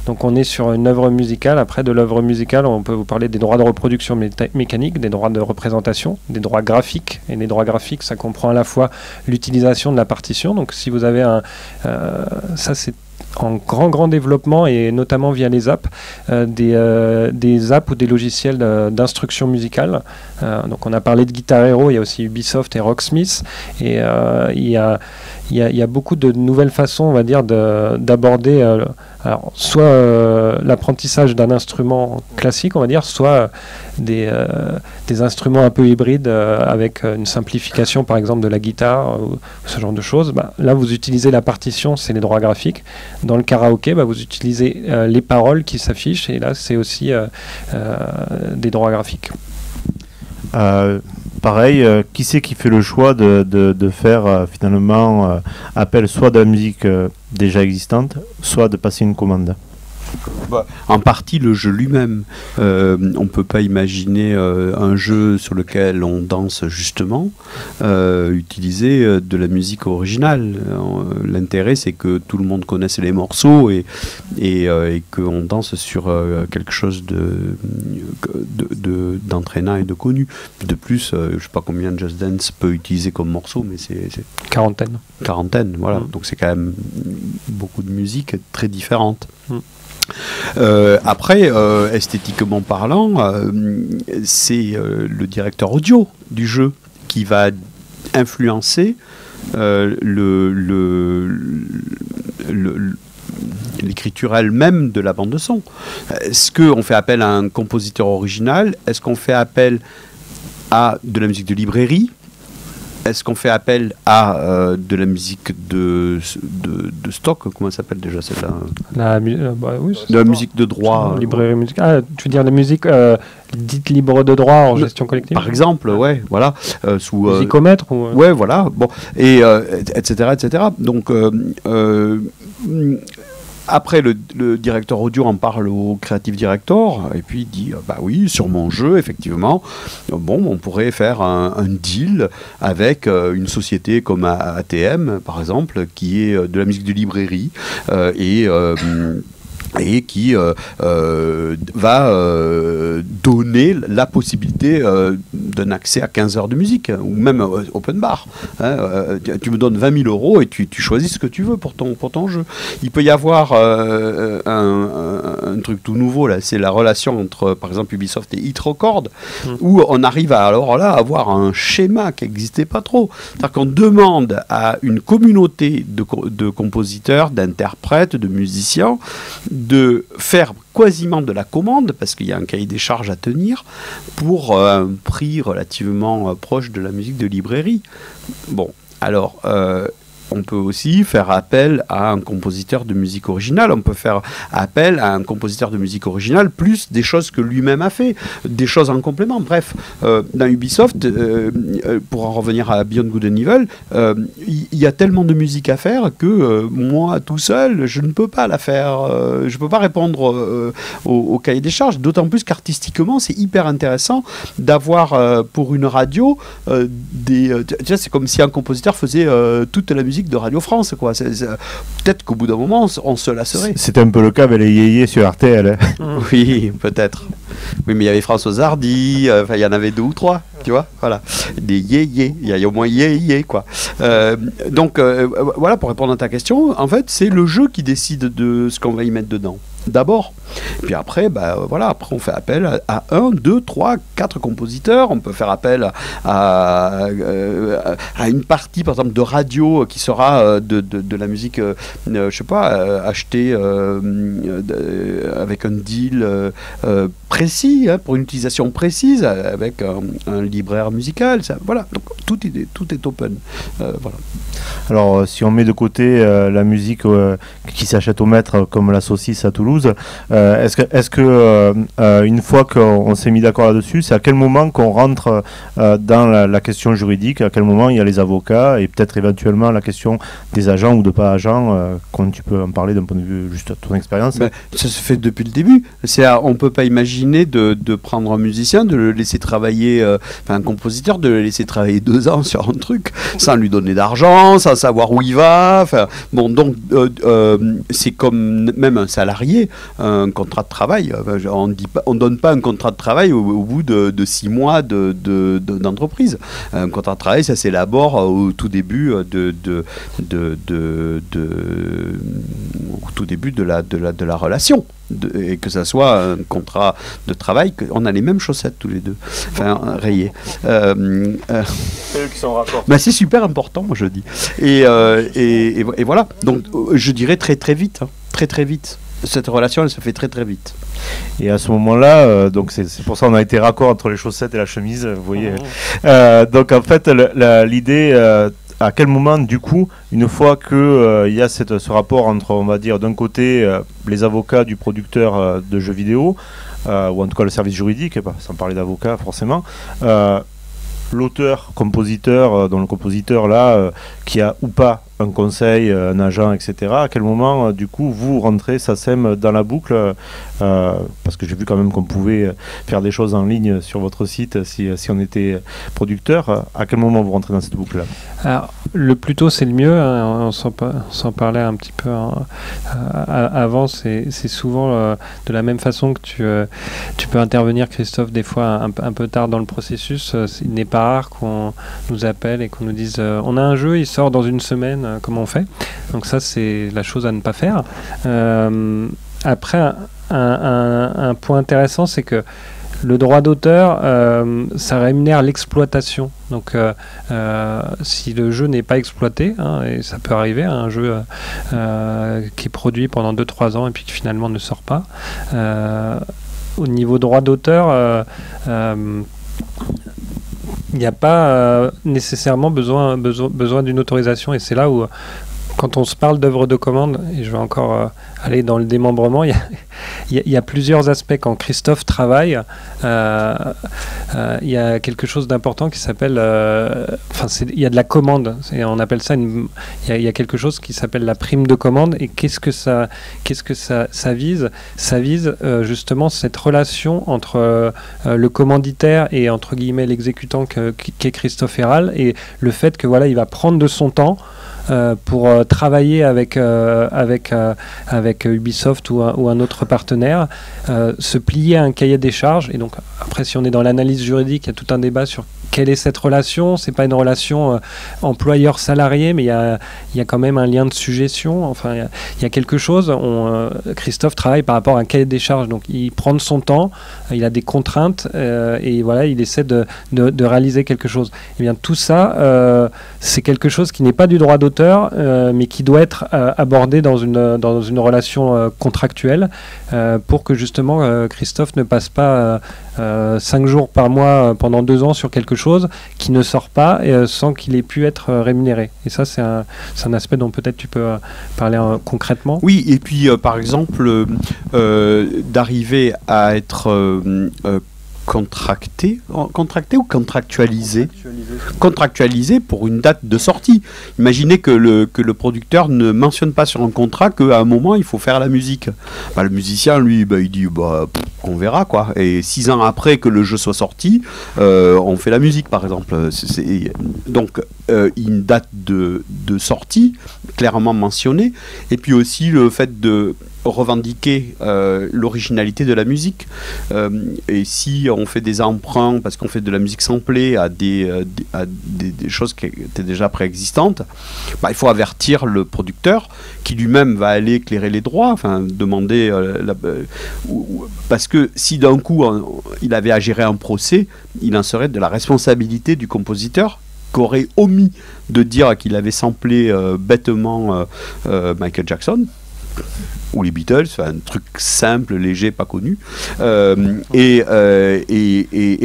donc on est sur une œuvre musicale. Après, de l'œuvre musicale, on peut vous parler des droits de reproduction mécanique, des droits de représentation, des droits graphiques. Et les droits graphiques, ça comprend à la fois l'utilisation de la partition. Donc si vous avez ça c'est en grand développement, et notamment via les apps, des apps ou des logiciels d'instruction musicale. Donc on a parlé de Guitar Hero, il y a aussi Ubisoft et Rocksmith, et il y a beaucoup de nouvelles façons, on va dire, d'aborder alors, soit l'apprentissage d'un instrument classique, on va dire, soit des instruments un peu hybrides avec une simplification, par exemple, de la guitare, ou ce genre de choses. Là, vous utilisez la partition, c'est les droits graphiques. Dans le karaoké, vous utilisez les paroles qui s'affichent, et là, c'est aussi des droits graphiques. Pareil, qui c'est qui fait le choix de faire finalement appel soit de la musique déjà existante, soit de passer une commande? En partie le jeu lui-même. On ne peut pas imaginer un jeu sur lequel on danse justement utiliser de la musique originale. L'intérêt, c'est que tout le monde connaisse les morceaux et qu'on danse sur quelque chose d'entraînant et de connu. De plus, je ne sais pas combien Just Dance peut utiliser comme morceau, mais c'est quarantaine, voilà. Donc c'est quand même beaucoup de musique très différente. Après, esthétiquement parlant, c'est le directeur audio du jeu qui va influencer l'écriture elle-même de la bande de son. Est-ce qu'on fait appel à un compositeur original? Est-ce qu'on fait appel à de la musique de librairie? Est-ce qu'on fait appel à de la musique de stock? Comment ça s'appelle déjà celle-là? Oui, de la musique de droit. Librairie musicale. Tu veux dire la musique dite libre de droit en gestion collective? Par exemple, ouais, voilà. Sous musicomètre ou ouais, voilà. Bon, et etc., etc. Donc après, le directeur audio en parle au creative director, et puis il dit oui, sur mon jeu, effectivement, on pourrait faire un deal avec une société comme ATM, par exemple, qui est de la musique de librairie, et qui va donner la possibilité d'un accès à 15 heures de musique, ou même open bar. Tu me donnes 20 000 euros et tu choisis ce que tu veux pour ton jeu. Il peut y avoir un truc tout nouveau, là, c'est la relation entre, par exemple, Ubisoft et Hit Record, où on arrive à avoir un schéma qui n'existait pas trop. C'est-à-dire qu'on demande à une communauté de compositeurs, d'interprètes, de musiciens, de faire quasiment de la commande, parce qu'il y a un cahier des charges à tenir, pour un prix relativement proche de la musique de librairie. Bon, alors, on peut aussi faire appel à un compositeur de musique originale. On peut faire appel à un compositeur de musique originale plus des choses que lui-même a fait, des choses en complément. Bref, dans Ubisoft, pour en revenir à Beyond Good and Evil, il y a tellement de musique à faire que moi, tout seul, je ne peux pas la faire. Je ne peux pas répondre au cahier des charges, d'autant plus qu'artistiquement, c'est hyper intéressant d'avoir pour une radio c'est comme si un compositeur faisait toute la musique de Radio France, quoi. Peut-être qu'au bout d'un moment, on se lasserait. C'était un peu le cas avec les yéyés sur RTL. Oui, peut-être. Oui, mais il y avait François Hardy, il y en avait 2 ou 3, tu vois, voilà. Des yéyés, il y a au moins yéyés, quoi. Donc, voilà, pour répondre à ta question, en fait, c'est le jeu qui décide de ce qu'on va y mettre dedans. D'abord. Et puis après, après on fait appel à 1, 2, 3, 4 compositeurs. On peut faire appel à une partie, par exemple, de radio qui sera de la musique, je sais pas, achetée avec un deal précis, pour une utilisation précise, avec un libraire musical. Voilà, donc tout est open. Voilà. Alors, si on met de côté la musique qui s'achète au mètre, comme la saucisse à Toulouse, est-ce que une fois qu'on s'est mis d'accord là-dessus, c'est à quel moment qu'on rentre dans la question juridique, à quel moment il y a les avocats et peut-être éventuellement la question des agents ou de pas agents, quand tu peux en parler d'un point de vue juste à ton expérience? Ça se fait depuis le début. On peut pas imaginer de prendre un musicien, de le laisser travailler, un compositeur, de le laisser travailler 2 ans sur un truc sans lui donner d'argent, sans savoir où il va. Donc c'est comme même un salarié, un contrat de travail. On donne pas un contrat de travail au bout de 6 mois d'entreprise. Un contrat de travail, ça s'élabore au tout début de la relation. Et que ça soit un contrat de travail, on a les mêmes chaussettes tous les deux, rayées. C'est eux qui sont en rapport. C'est super important, moi je dis. Et voilà. Donc je dirais très très vite, très très vite. Cette relation, elle se fait très très vite. Et à ce moment-là, donc c'est pour ça qu'on a été raccord entre les chaussettes et la chemise, vous voyez. Donc en fait, l'idée, à quel moment, du coup, une fois qu'il y a ce rapport entre, on va dire, d'un côté, les avocats du producteur de jeux vidéo, ou en tout cas le service juridique, sans parler d'avocat forcément, l'auteur, compositeur, dont le compositeur là, qui a ou pas un conseil, un agent, etc. À quel moment, du coup, vous rentrez SACEM dans la boucle, parce que j'ai vu quand même qu'on pouvait faire des choses en ligne sur votre site si on était producteur. À quel moment vous rentrez dans cette boucle-là? Alors, le plus tôt, c'est le mieux. On s'en parlait un petit peu avant. C'est souvent de la même façon que tu peux intervenir, Christophe, des fois un peu tard dans le processus. Il n'est pas rare qu'on nous appelle et qu'on nous dise on a un jeu, il sort dans une semaine, comment on fait? Donc ça, c'est la chose à ne pas faire. Après, un point intéressant, c'est que le droit d'auteur, ça rémunère l'exploitation. Donc, si le jeu n'est pas exploité, et ça peut arriver, un jeu qui est produit pendant 2-3 ans et puis qui finalement ne sort pas, au niveau droit d'auteur, il n'y a pas nécessairement besoin d'une autorisation, et c'est là où, quand on se parle d'œuvre de commande, et je vais encore aller dans le démembrement, il y a plusieurs aspects. Quand Christophe travaille, il y a quelque chose d'important qui s'appelle... il y a de la commande. On appelle ça il y a quelque chose qui s'appelle la prime de commande. Et qu'est-ce que ça vise? Ça vise justement cette relation entre le commanditaire et, entre guillemets, l'exécutant qu'est Christophe Herral, et le fait que il va prendre de son temps pour travailler avec Ubisoft ou un autre partenaire, se plier à un cahier des charges. Et donc après, si on est dans l'analyse juridique, il y a tout un débat sur quelle est cette relation. C'est pas une relation employeur-salarié, mais il y a quand même un lien de suggestion. Enfin, il y a quelque chose. Christophe travaille par rapport à un cahier des charges, donc il prend de son temps, il a des contraintes, et voilà, il essaie de réaliser quelque chose. Et bien tout ça, c'est quelque chose qui n'est pas du droit d'auteur, mais qui doit être abordé dans une relation contractuelle, pour que justement Christophe ne passe pas 5 jours par mois pendant 2 ans sur quelque chose chose qui ne sort pas sans qu'il ait pu être rémunéré. Et ça, c'est un aspect dont peut-être tu peux parler concrètement. Oui, et puis par exemple, d'arriver à être contracté ou contractualisé pour une date de sortie. Imaginez que le producteur ne mentionne pas sur un contrat qu'à un moment il faut faire la musique. Le musicien lui il dit on verra quoi. Et 6 ans après que le jeu soit sorti, on fait la musique par exemple. Donc une date de sortie clairement mentionnée, et puis aussi le fait de revendiquer l'originalité de la musique, et si on fait des emprunts parce qu'on fait de la musique samplée à des choses qui étaient déjà préexistantes, il faut avertir le producteur qui lui-même va aller éclairer les droits, enfin demander parce que si d'un coup il avait à gérer un procès, il en serait de la responsabilité du compositeur qu'aurait omis de dire qu'il avait samplé bêtement Michael Jackson ou les Beatles, un truc simple, léger, pas connu. Et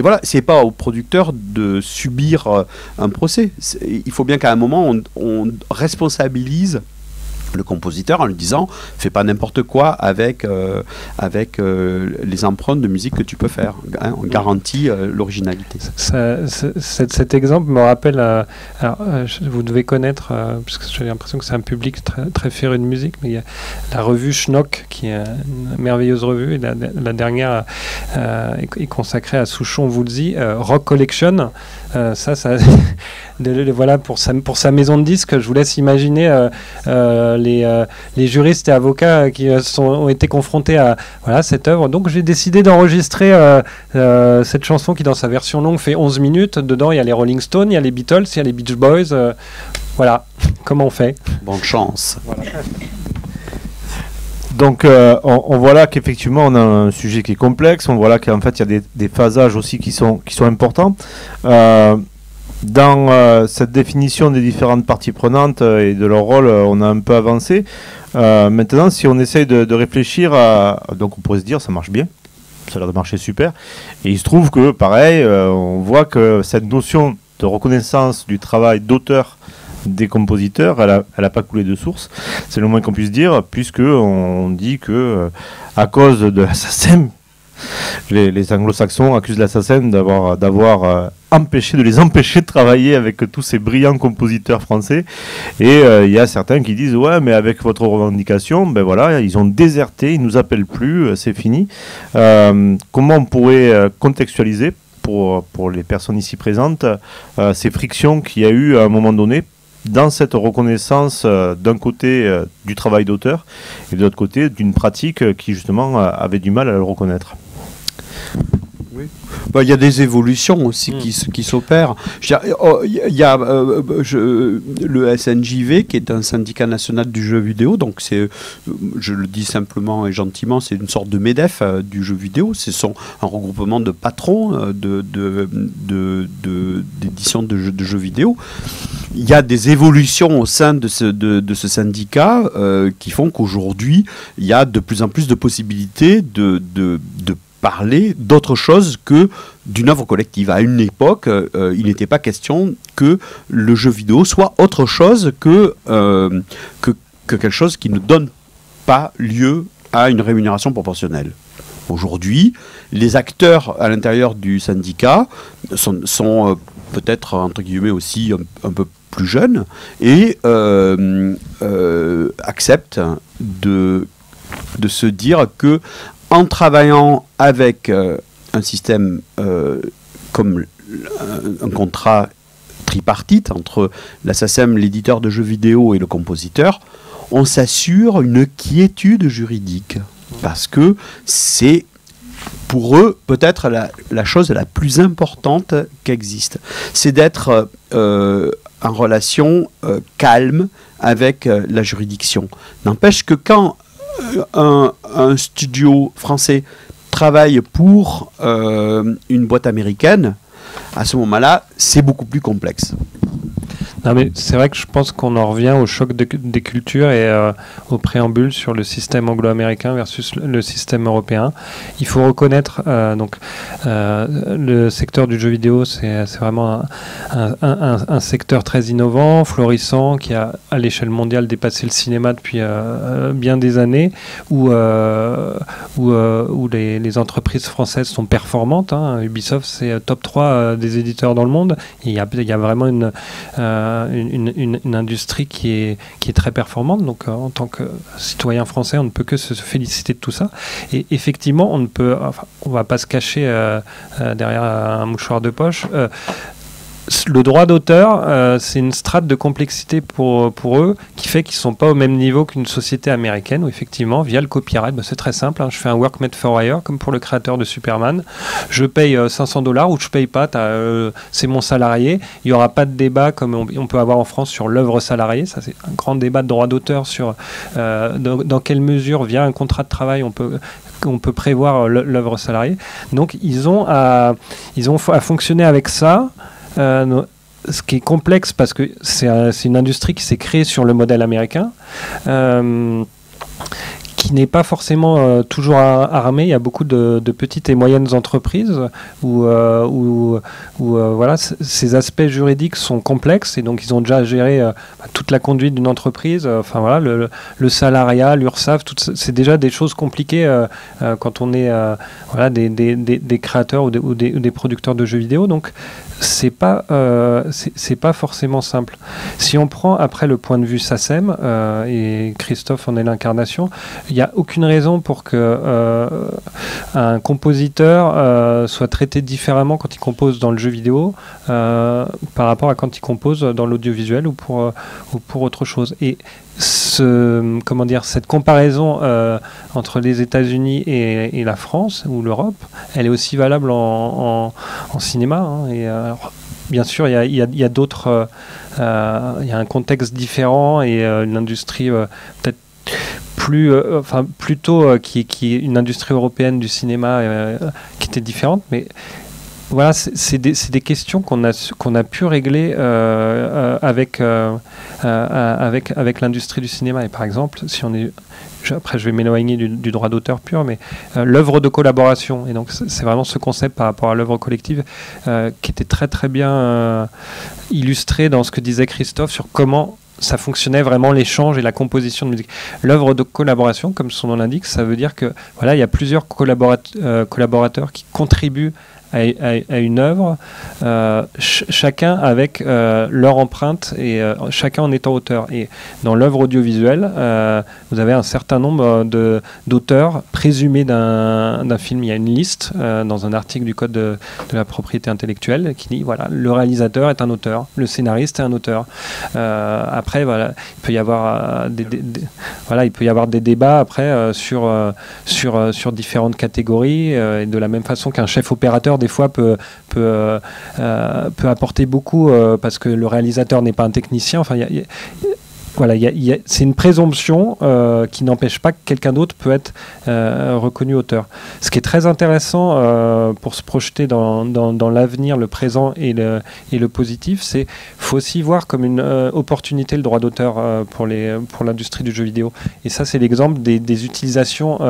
voilà, c'est pas au producteur de subir un procès. Il faut bien qu'à un moment, on responsabilise le compositeur en lui disant fais pas n'importe quoi avec les empreintes de musique que tu peux faire, hein, on garantit l'originalité. Cet exemple me rappelle vous devez connaître parce que j'ai l'impression que c'est un public très, très féru de musique, mais il y a la revue Schnock qui est une merveilleuse revue, et la dernière est consacrée à Souchon Woolsey, Rock Collection. Voilà, pour sa maison de disques, je vous laisse imaginer les juristes et avocats qui ont été confrontés à cette œuvre. Donc j'ai décidé d'enregistrer cette chanson qui, dans sa version longue, fait 11 minutes. Dedans, il y a les Rolling Stones, il y a les Beatles, il y a les Beach Boys. Voilà, comment on fait? Bonne chance. Voilà. Donc on voit là qu'effectivement on a un sujet qui est complexe, on voit là qu'en fait il y a des phasages aussi qui sont importants. Dans cette définition des différentes parties prenantes et de leur rôle, on a un peu avancé. Maintenant, si on essaye de réfléchir donc on pourrait se dire ça marche bien, ça a l'air de marcher super, et il se trouve que pareil, on voit que cette notion de reconnaissance du travail d'auteur des compositeurs, elle a pas coulé de source, c'est le moins qu'on puisse dire, puisque on dit que à cause de la SACEM, les anglo-saxons accusent la SACEM d'avoir de les empêcher de travailler avec tous ces brillants compositeurs français, et il y a certains qui disent ouais, mais avec votre revendication, ben voilà, ils ont déserté, ils nous appellent plus, c'est fini. Comment on pourrait contextualiser pour les personnes ici présentes ces frictions qu'il y a eu à un moment donné dans cette reconnaissance d'un côté du travail d'auteur et de l'autre côté d'une pratique qui justement avait du mal à le reconnaître? Oui. Il y a des évolutions aussi qui s'opèrent. Il y a le SNJV qui est un syndicat national du jeu vidéo, donc je le dis simplement et gentiment, c'est une sorte de MEDEF du jeu vidéo. Ce sont un regroupement de patrons d'éditions de jeux vidéo. Il y a des évolutions au sein de ce syndicat qui font qu'aujourd'hui, il y a de plus en plus de possibilités de parler d'autre chose que d'une œuvre collective. À une époque, il n'était pas question que le jeu vidéo soit autre chose que quelque chose qui ne donne pas lieu à une rémunération proportionnelle. Aujourd'hui, les acteurs à l'intérieur du syndicat sont peut-être, entre guillemets, aussi un peu plus jeunes et acceptent de se dire que en travaillant avec un système comme un contrat tripartite entre la SACEM, l'éditeur de jeux vidéo et le compositeur, on s'assure une quiétude juridique. Parce que c'est pour eux peut-être la chose la plus importante qui existe. C'est d'être en relation calme avec la juridiction. N'empêche que quand un studio français travaille pour une boîte américaine, à ce moment-là, c'est beaucoup plus complexe. Non, mais c'est vrai que je pense qu'on en revient au choc des cultures et au préambule sur le système anglo-américain versus le système européen. Il faut reconnaître le secteur du jeu vidéo, c'est vraiment un secteur très innovant, florissant, qui a à l'échelle mondiale dépassé le cinéma depuis bien des années, où les entreprises françaises sont performantes. Hein. Ubisoft, c'est top 3 des éditeurs dans le monde. Il y a vraiment une industrie qui est très performante. Donc, en tant que citoyen français, on ne peut que se féliciter de tout ça. Et effectivement, on va pas se cacher derrière un mouchoir de poche. Le droit d'auteur, c'est une strate de complexité pour eux qui fait qu'ils ne sont pas au même niveau qu'une société américaine où effectivement, via le copyright, c'est très simple, hein, je fais un work made for hire comme pour le créateur de Superman, je paye $500 ou je paye pas, c'est mon salarié, il n'y aura pas de débat comme on peut avoir en France sur l'œuvre salariée, ça c'est un grand débat de droit d'auteur sur dans quelle mesure, via un contrat de travail, on peut prévoir l'œuvre salariée. Donc ils ont à fonctionner avec ça. Ce qui est complexe parce que c'est une industrie qui s'est créée sur le modèle américain, qui n'est pas forcément toujours armée. Il y a beaucoup de petites et moyennes entreprises où voilà, ces aspects juridiques sont complexes et donc ils ont déjà géré toute la conduite d'une entreprise. Enfin voilà, le salariat, l'URSSAF, c'est déjà des choses compliquées quand on est des créateurs ou des producteurs de jeux vidéo. Donc c'est pas forcément simple. Si on prend après le point de vue SACEM, et Christophe en est l'incarnation, il n'y a aucune raison pour que un compositeur soit traité différemment quand il compose dans le jeu vidéo par rapport à quand il compose dans l'audiovisuel ou pour autre chose. Et cette comparaison entre les États-Unis et la France ou l'Europe, elle est aussi valable en cinéma. Hein, et alors, bien sûr, il y a d'autres, il y a un contexte différent et une industrie peut-être plutôt qui est une industrie européenne du cinéma qui était différente, mais voilà, c'est des questions qu'on a pu régler avec l'industrie du cinéma. Et par exemple, après je vais m'éloigner du droit d'auteur pur, mais l'œuvre de collaboration. Et donc c'est vraiment ce concept par rapport à l'œuvre collective qui était très très bien illustré dans ce que disait Christophe sur comment ça fonctionnait vraiment l'échange et la composition de musique. L'œuvre de collaboration, comme son nom l'indique, ça veut dire que voilà, il y a plusieurs collaborateurs qui contribuent à une œuvre, chacun avec leur empreinte et chacun en étant auteur. Et dans l'œuvre audiovisuelle, vous avez un certain nombre d'auteurs présumés d'un film. Il y a une liste dans un article du Code de la propriété intellectuelle qui dit voilà, le réalisateur est un auteur, le scénariste est un auteur. Après, voilà, il peut y avoir des débats après sur différentes catégories et de la même façon qu'un chef opérateur des fois peut apporter beaucoup parce que le réalisateur n'est pas un technicien. Enfin, c'est une présomption qui n'empêche pas que quelqu'un d'autre peut être reconnu auteur. Ce qui est très intéressant pour se projeter dans l'avenir, le présent et le positif, c'est faut aussi voir comme une opportunité le droit d'auteur pour l'industrie du jeu vidéo. Et ça, c'est l'exemple des utilisations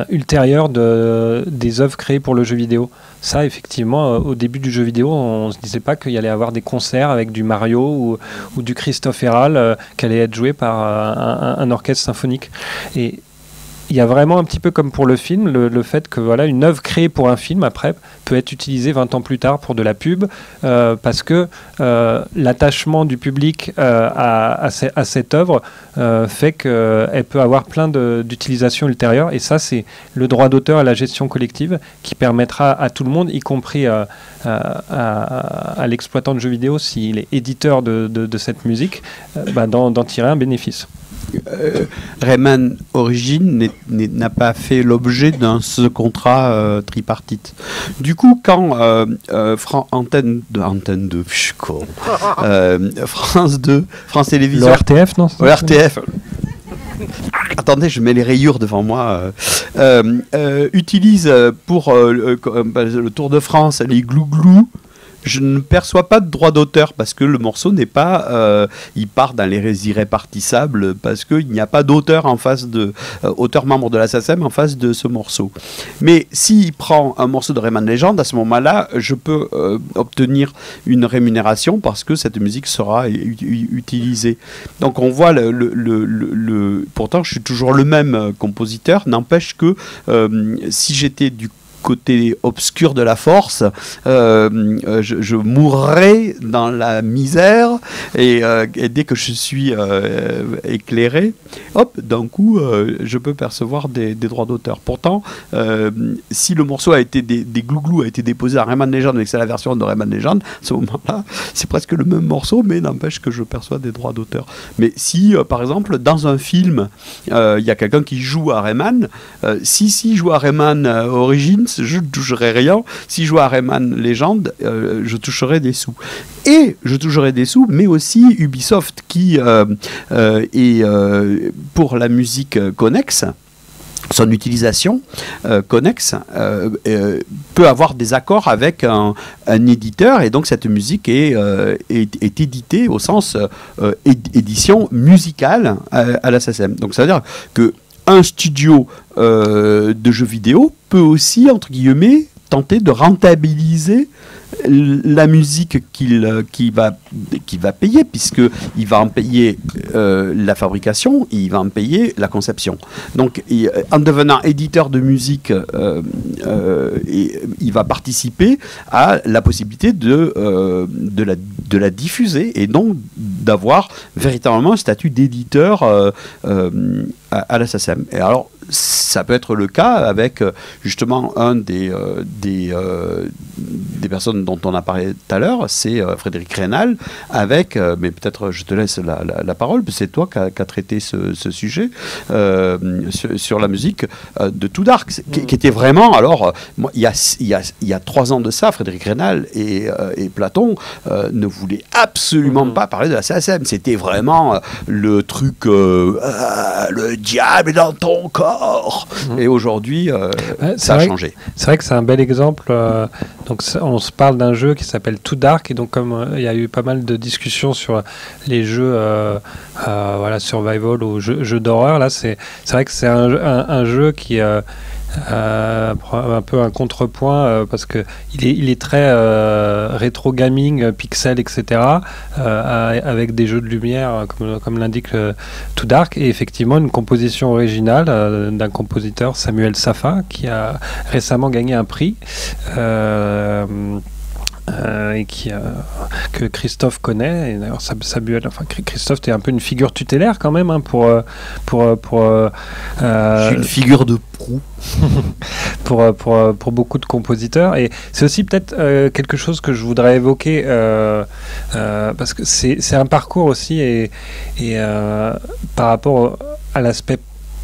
ultérieure des œuvres créées pour le jeu vidéo. Ça, effectivement, au début du jeu vidéo, on ne se disait pas qu'il y allait avoir des concerts avec du Mario ou du Christophe Herral qui allait être joué par un orchestre symphonique. Et il y a vraiment un petit peu comme pour le film, le fait que voilà, une œuvre créée pour un film, après, peut être utilisée 20 ans plus tard pour de la pub, parce que l'attachement du public à cette œuvre fait qu'elle peut avoir plein d'utilisations ultérieures. Et ça, c'est le droit d'auteur et la gestion collective qui permettra à tout le monde, y compris à l'exploitant de jeux vidéo, s'il est éditeur de cette musique, d'en tirer un bénéfice. Rayman Origins n'a pas fait l'objet d'un ce contrat tripartite. Du coup, quand Antenne 2, je suis con, France 2, France Télévisions, l'ORTF, non? L'ORTF. Attendez, je mets les rayures devant moi. Utilise pour le Tour de France les glou-glou. je ne perçois pas de droit d'auteur parce que le morceau n'est pas, il part dans les irrépartissables parce qu'il n'y a pas d'auteur en face de, auteur membre de la SACEM en face de ce morceau. Mais s'il prend un morceau de Rayman Legend, à ce moment-là, je peux obtenir une rémunération parce que cette musique sera utilisée. Donc on voit pourtant je suis toujours le même compositeur, n'empêche que si j'étais du côté obscur de la force, je mourrais dans la misère et dès que je suis éclairé, hop, d'un coup, je peux percevoir des droits d'auteur. Pourtant, si le morceau a été des glouglous a été déposé à Rayman Legend et que c'est la version de Rayman Legend, à ce moment-là, c'est presque le même morceau, mais n'empêche que je perçois des droits d'auteur. Mais si, par exemple, dans un film, il y a quelqu'un qui joue à Rayman, si joue à Rayman Origins, je ne toucherai rien. Si je joue à Rayman Legend, je toucherai des sous. Et je toucherai des sous, mais aussi Ubisoft qui est pour la musique connexe. Son utilisation connexe peut avoir des accords avec un éditeur et donc cette musique est éditée au sens édition musicale à la SACEM. Donc ça veut dire que un studio de jeux vidéo peut aussi, entre guillemets, tenter de rentabiliser la musique qu'il va payer, puisqu'il va en payer la fabrication, il va en payer la conception. Donc, en devenant éditeur de musique, il va participer à la possibilité de la diffuser et donc d'avoir véritablement un statut d'éditeur à la SACEM. Et alors, ça peut être le cas avec justement un des personnes dont on a parlé tout à l'heure, c'est Frédéric Rénal, avec, mais peut-être je te laisse la parole, c'est toi qui as traité ce sujet sur la musique de Too Dark, qui était vraiment, alors, moi, il y a 3 ans de ça, Frédéric Rénal et Platon ne voulaient absolument pas parler de la SACEM, c'était vraiment le truc, le diable est dans ton corps. Et aujourd'hui, ça a changé. C'est vrai que c'est un bel exemple. Donc, on se parle d'un jeu qui s'appelle Too Dark. Et donc, comme il y a eu pas mal de discussions sur les jeux survival ou jeux d'horreur, là, c'est vrai que c'est un jeu qui un peu un contrepoint parce que il est très rétro gaming, pixel, etc. Avec des jeux de lumière comme l'indique Too Dark, et effectivement une composition originale d'un compositeur, Samuel Safa, qui a récemment gagné un prix et que Christophe connaît. Et d'ailleurs Samuel, enfin Christophe est un peu une figure tutélaire quand même, hein, pour je suis une figure de proue pour beaucoup de compositeurs. Et c'est aussi peut-être quelque chose que je voudrais évoquer parce que c'est un parcours aussi et par rapport à l'aspect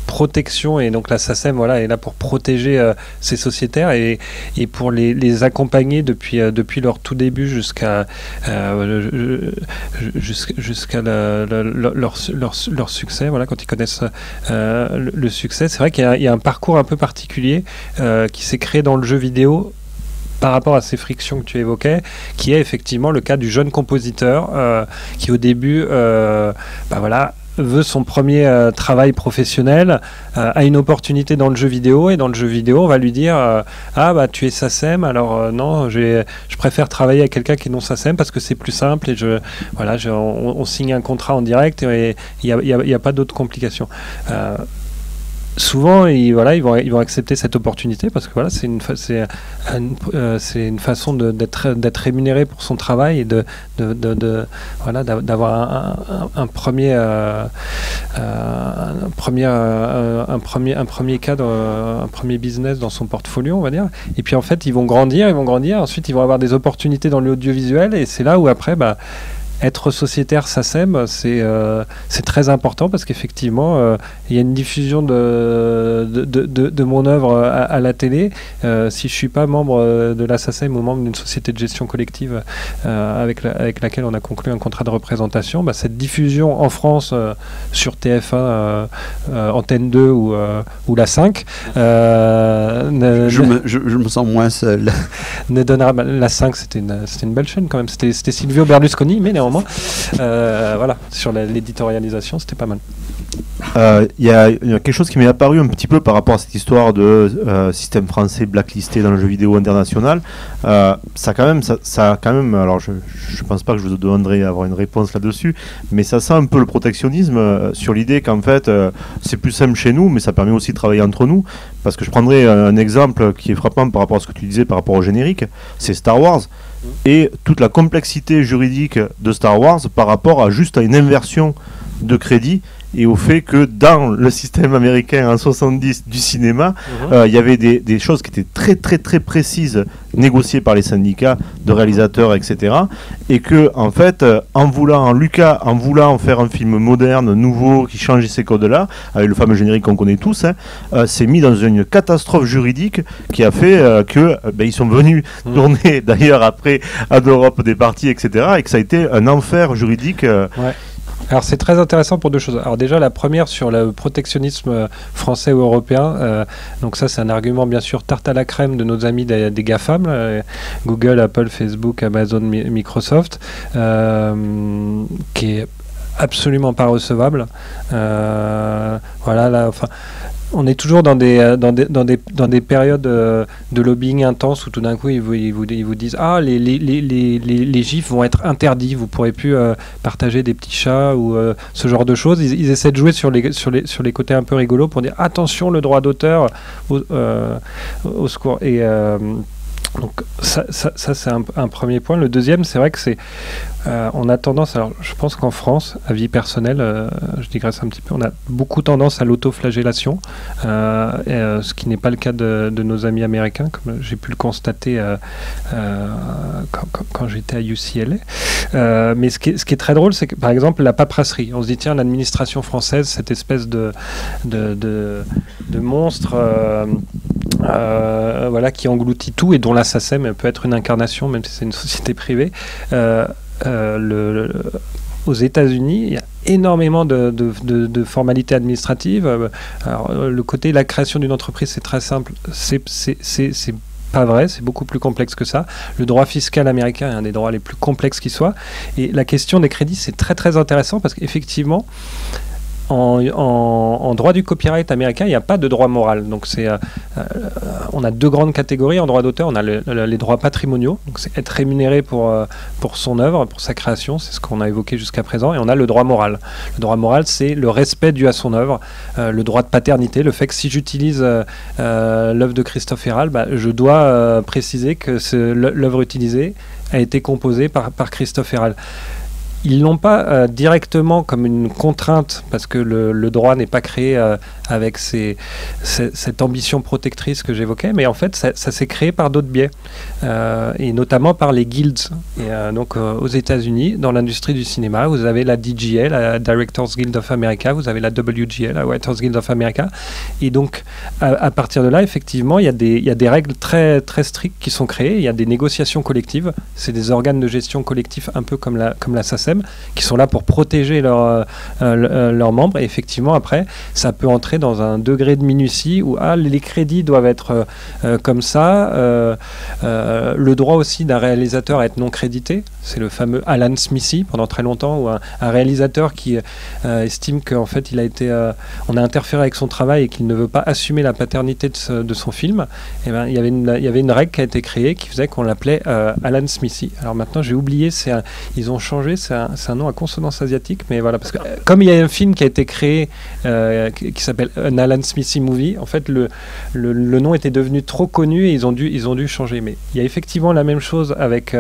protection, et donc la SACEM est là pour protéger ces sociétaires et pour les accompagner depuis leur tout début jusqu'à leur succès, quand ils connaissent le succès. C'est vrai qu'il y a un parcours un peu particulier qui s'est créé dans le jeu vidéo par rapport à ces frictions que tu évoquais, qui est effectivement le cas du jeune compositeur qui au début veut son premier travail professionnel, a une opportunité dans le jeu vidéo, et dans le jeu vidéo on va lui dire tu es SACEM, alors non, je préfère travailler avec quelqu'un qui est non SACEM parce que c'est plus simple, et on signe un contrat en direct et il n'y a pas d'autres complications. Souvent, ils vont accepter cette opportunité parce que c'est une façon d'être rémunéré pour son travail et d'avoir un premier cadre, un premier business dans son portfolio, on va dire. Et puis en fait, ils vont grandir. Ensuite, ils vont avoir des opportunités dans l'audiovisuel, et c'est là où après, être sociétaire SACEM, c'est très important parce qu'effectivement, il y a une diffusion de mon œuvre à la télé. Si je ne suis pas membre de la SACEM ou membre d'une société de gestion collective avec laquelle on a conclu un contrat de représentation, cette diffusion en France sur TF1, Antenne 2 ou la 5, je me sens moins seul. Ne donnera, la 5, c'était une belle chaîne quand même. C'était Silvio Berlusconi, mais néanmoins, voilà, sur l'éditorialisation, c'était pas mal. Il y a quelque chose qui m'est apparu un petit peu par rapport à cette histoire de système français blacklisté dans le jeu vidéo international. Ça a quand même, alors je pense pas que je vous demanderai avoir une réponse là-dessus, mais ça sent un peu le protectionnisme sur l'idée qu'en fait c'est plus simple chez nous, mais ça permet aussi de travailler entre nous. Parce que je prendrai un exemple qui est frappant par rapport à ce que tu disais par rapport au générique, c'est Star Wars et toute la complexité juridique de Star Wars par rapport à juste à une inversion de crédit et au fait que dans le système américain en 70 du cinéma, il y avait des choses qui étaient très très très précises négociées par les syndicats de réalisateurs, etc. Et que en fait, Lucas voulant faire un film moderne, nouveau, qui changeait ces codes-là, avec le fameux générique qu'on connaît tous, s'est mis dans une catastrophe juridique qui a fait ils sont venus tourner d'ailleurs après à d'Europe des parties, etc. Et que ça a été un enfer juridique. Ouais. Alors c'est très intéressant pour deux choses. Alors déjà la première sur le protectionnisme français ou européen. Donc ça c'est un argument bien sûr tarte à la crème de nos amis des GAFAM, Google, Apple, Facebook, Amazon, Microsoft, qui est absolument pas recevable. Voilà là, enfin. On est toujours dans des périodes de lobbying intense où tout d'un coup ils vous disent les gifs vont être interdits, vous pourrez plus partager des petits chats ou ce genre de choses. Ils essaient de jouer sur les côtés un peu rigolos pour dire attention le droit d'auteur au secours. Et donc ça c'est un premier point. Le deuxième, c'est vrai que on a tendance, alors je pense qu'en France, à vie personnelle, je digresse un petit peu, on a beaucoup tendance à l'autoflagellation, ce qui n'est pas le cas de nos amis américains, comme j'ai pu le constater quand j'étais à UCLA. Mais ce qui est très drôle, c'est que par exemple la paperasserie, on se dit tiens, l'administration française, cette espèce de monstre voilà, qui engloutit tout et dont la SACEM peut être une incarnation, même si c'est une société privée. Aux États-Unis, il y a énormément de formalités administratives. Alors, le côté la création d'une entreprise, c'est très simple. C'est pas vrai, c'est beaucoup plus complexe que ça. Le droit fiscal américain est un des droits les plus complexes qui soit. Et la question des crédits, c'est très très intéressant parce qu'effectivement, en droit du copyright américain, il n'y a pas de droit moral. Donc on a deux grandes catégories en droit d'auteur. On a les droits patrimoniaux, donc c'est être rémunéré pour son œuvre, pour sa création, c'est ce qu'on a évoqué jusqu'à présent. Et on a le droit moral. Le droit moral, c'est le respect dû à son œuvre, le droit de paternité, le fait que si j'utilise l'œuvre de Christophe Herral, je dois préciser que l'œuvre utilisée a été composée par Christophe Herral. Ils l'ont pas directement comme une contrainte parce que le droit n'est pas créé avec cette ambition protectrice que j'évoquais, mais en fait ça s'est créé par d'autres biais et notamment par les guilds. Et donc aux États-Unis, dans l'industrie du cinéma, vous avez la DGA, la Directors Guild of America, vous avez la WGA, la Writers Guild of America, et donc à partir de là, effectivement, il y a des règles très très strictes qui sont créées. Il y a des négociations collectives. C'est des organes de gestion collectifs un peu comme la SACEM, qui sont là pour protéger leurs membres. Et effectivement, après, ça peut entrer dans un degré de minutie où les crédits doivent être comme ça. Le droit aussi d'un réalisateur à être non crédité, c'est le fameux Alan Smithy, pendant très longtemps, où un réalisateur qui estime qu'en fait, on a interféré avec son travail et qu'il ne veut pas assumer la paternité de son film. Et ben, il y avait une règle qui a été créée qui faisait qu'on l'appelait Alan Smithy. Alors maintenant, j'ai oublié, ils ont changé, c'est un nom à consonance asiatique, mais voilà, parce que comme il y a un film qui a été créé qui s'appelle un Alan Smithy Movie, en fait le nom était devenu trop connu et ils ont dû changer. Mais il y a effectivement la même chose avec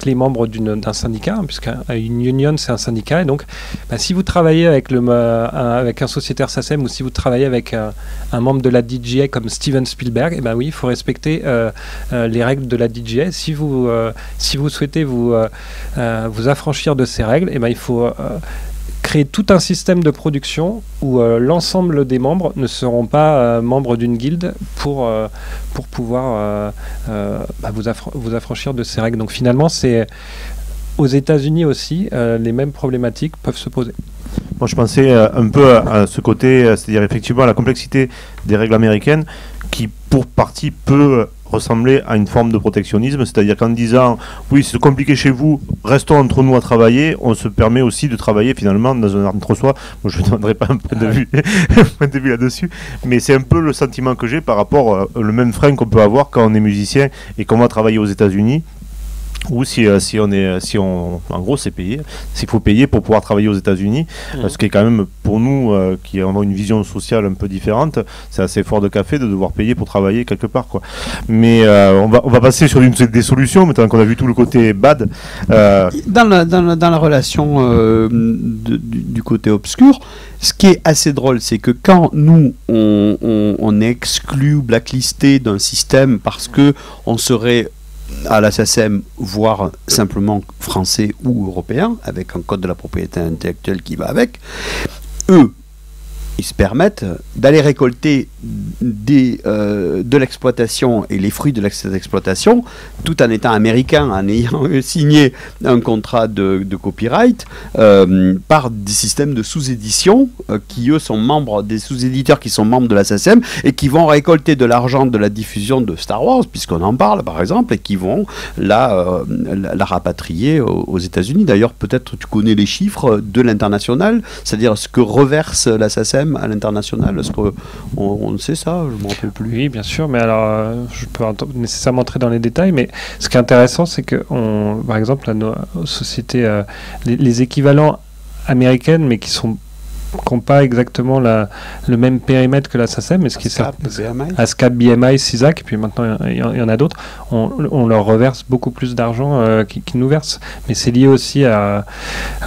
les membres d'un syndicat, hein, puisqu'une union c'est un syndicat, et donc si vous travaillez avec un sociétaire SACEM ou si vous travaillez avec un membre de la DGA comme Steven Spielberg, et oui, il faut respecter les règles de la DGA. Si vous souhaitez vous vous affranchir de ces règles, il faut créer tout un système de production où l'ensemble des membres ne seront pas membres d'une guilde pour pouvoir vous affranchir de ces règles. Donc finalement, c'est aux États-Unis aussi, les mêmes problématiques peuvent se poser. Moi, je pensais un peu à ce côté, c'est-à-dire effectivement à la complexité des règles américaines qui, pour partie, peut ressembler à une forme de protectionnisme, c'est-à-dire qu'en disant oui, c'est compliqué chez vous, restons entre nous à travailler, on se permet aussi de travailler finalement dans un entre-soi. Moi, je ne demanderai pas un point de vue, là-dessus, mais c'est un peu le sentiment que j'ai par rapport le même frein qu'on peut avoir quand on est musicien et qu'on va travailler aux États-Unis. Ou en gros, c'est payé. S'il faut payer pour pouvoir travailler aux États-Unis, ce qui est quand même pour nous qui avons une vision sociale un peu différente, c'est assez fort de café de devoir payer pour travailler quelque part, quoi. Mais on va passer sur des solutions maintenant qu'on a vu tout le côté bad. Dans la relation du côté obscur, ce qui est assez drôle, c'est que quand nous on est exclu ou blacklisté d'un système parce que on serait à la SACEM, voire simplement français ou européen, avec un code de la propriété intellectuelle qui va avec, eux, ils se permettent d'aller récolter de l'exploitation et les fruits de l'exploitation, tout en étant américain, en ayant signé un contrat de copyright, par des systèmes de sous-édition qui, eux, sont membres, des sous-éditeurs qui sont membres de la SACEM et qui vont récolter de l'argent de la diffusion de Star Wars, puisqu'on en parle, par exemple, et qui vont la rapatrier aux États-Unis. D'ailleurs, peut-être tu connais les chiffres de l'international, c'est-à-dire ce que reverse la SACEM à l'international. Est-ce qu'on sait ça? Je ne me rappelle plus. Oui, bien sûr, mais alors je peux nécessairement entrer dans les détails, mais ce qui est intéressant, c'est que, par exemple, à nos sociétés, les équivalents américaines, mais qui n'ont pas exactement le même périmètre que la SACEM, mais ce qui est ASCAP, BMI, CISAC, et puis maintenant il y en a d'autres, on leur reverse beaucoup plus d'argent qu'ils nous versent. Mais c'est lié aussi à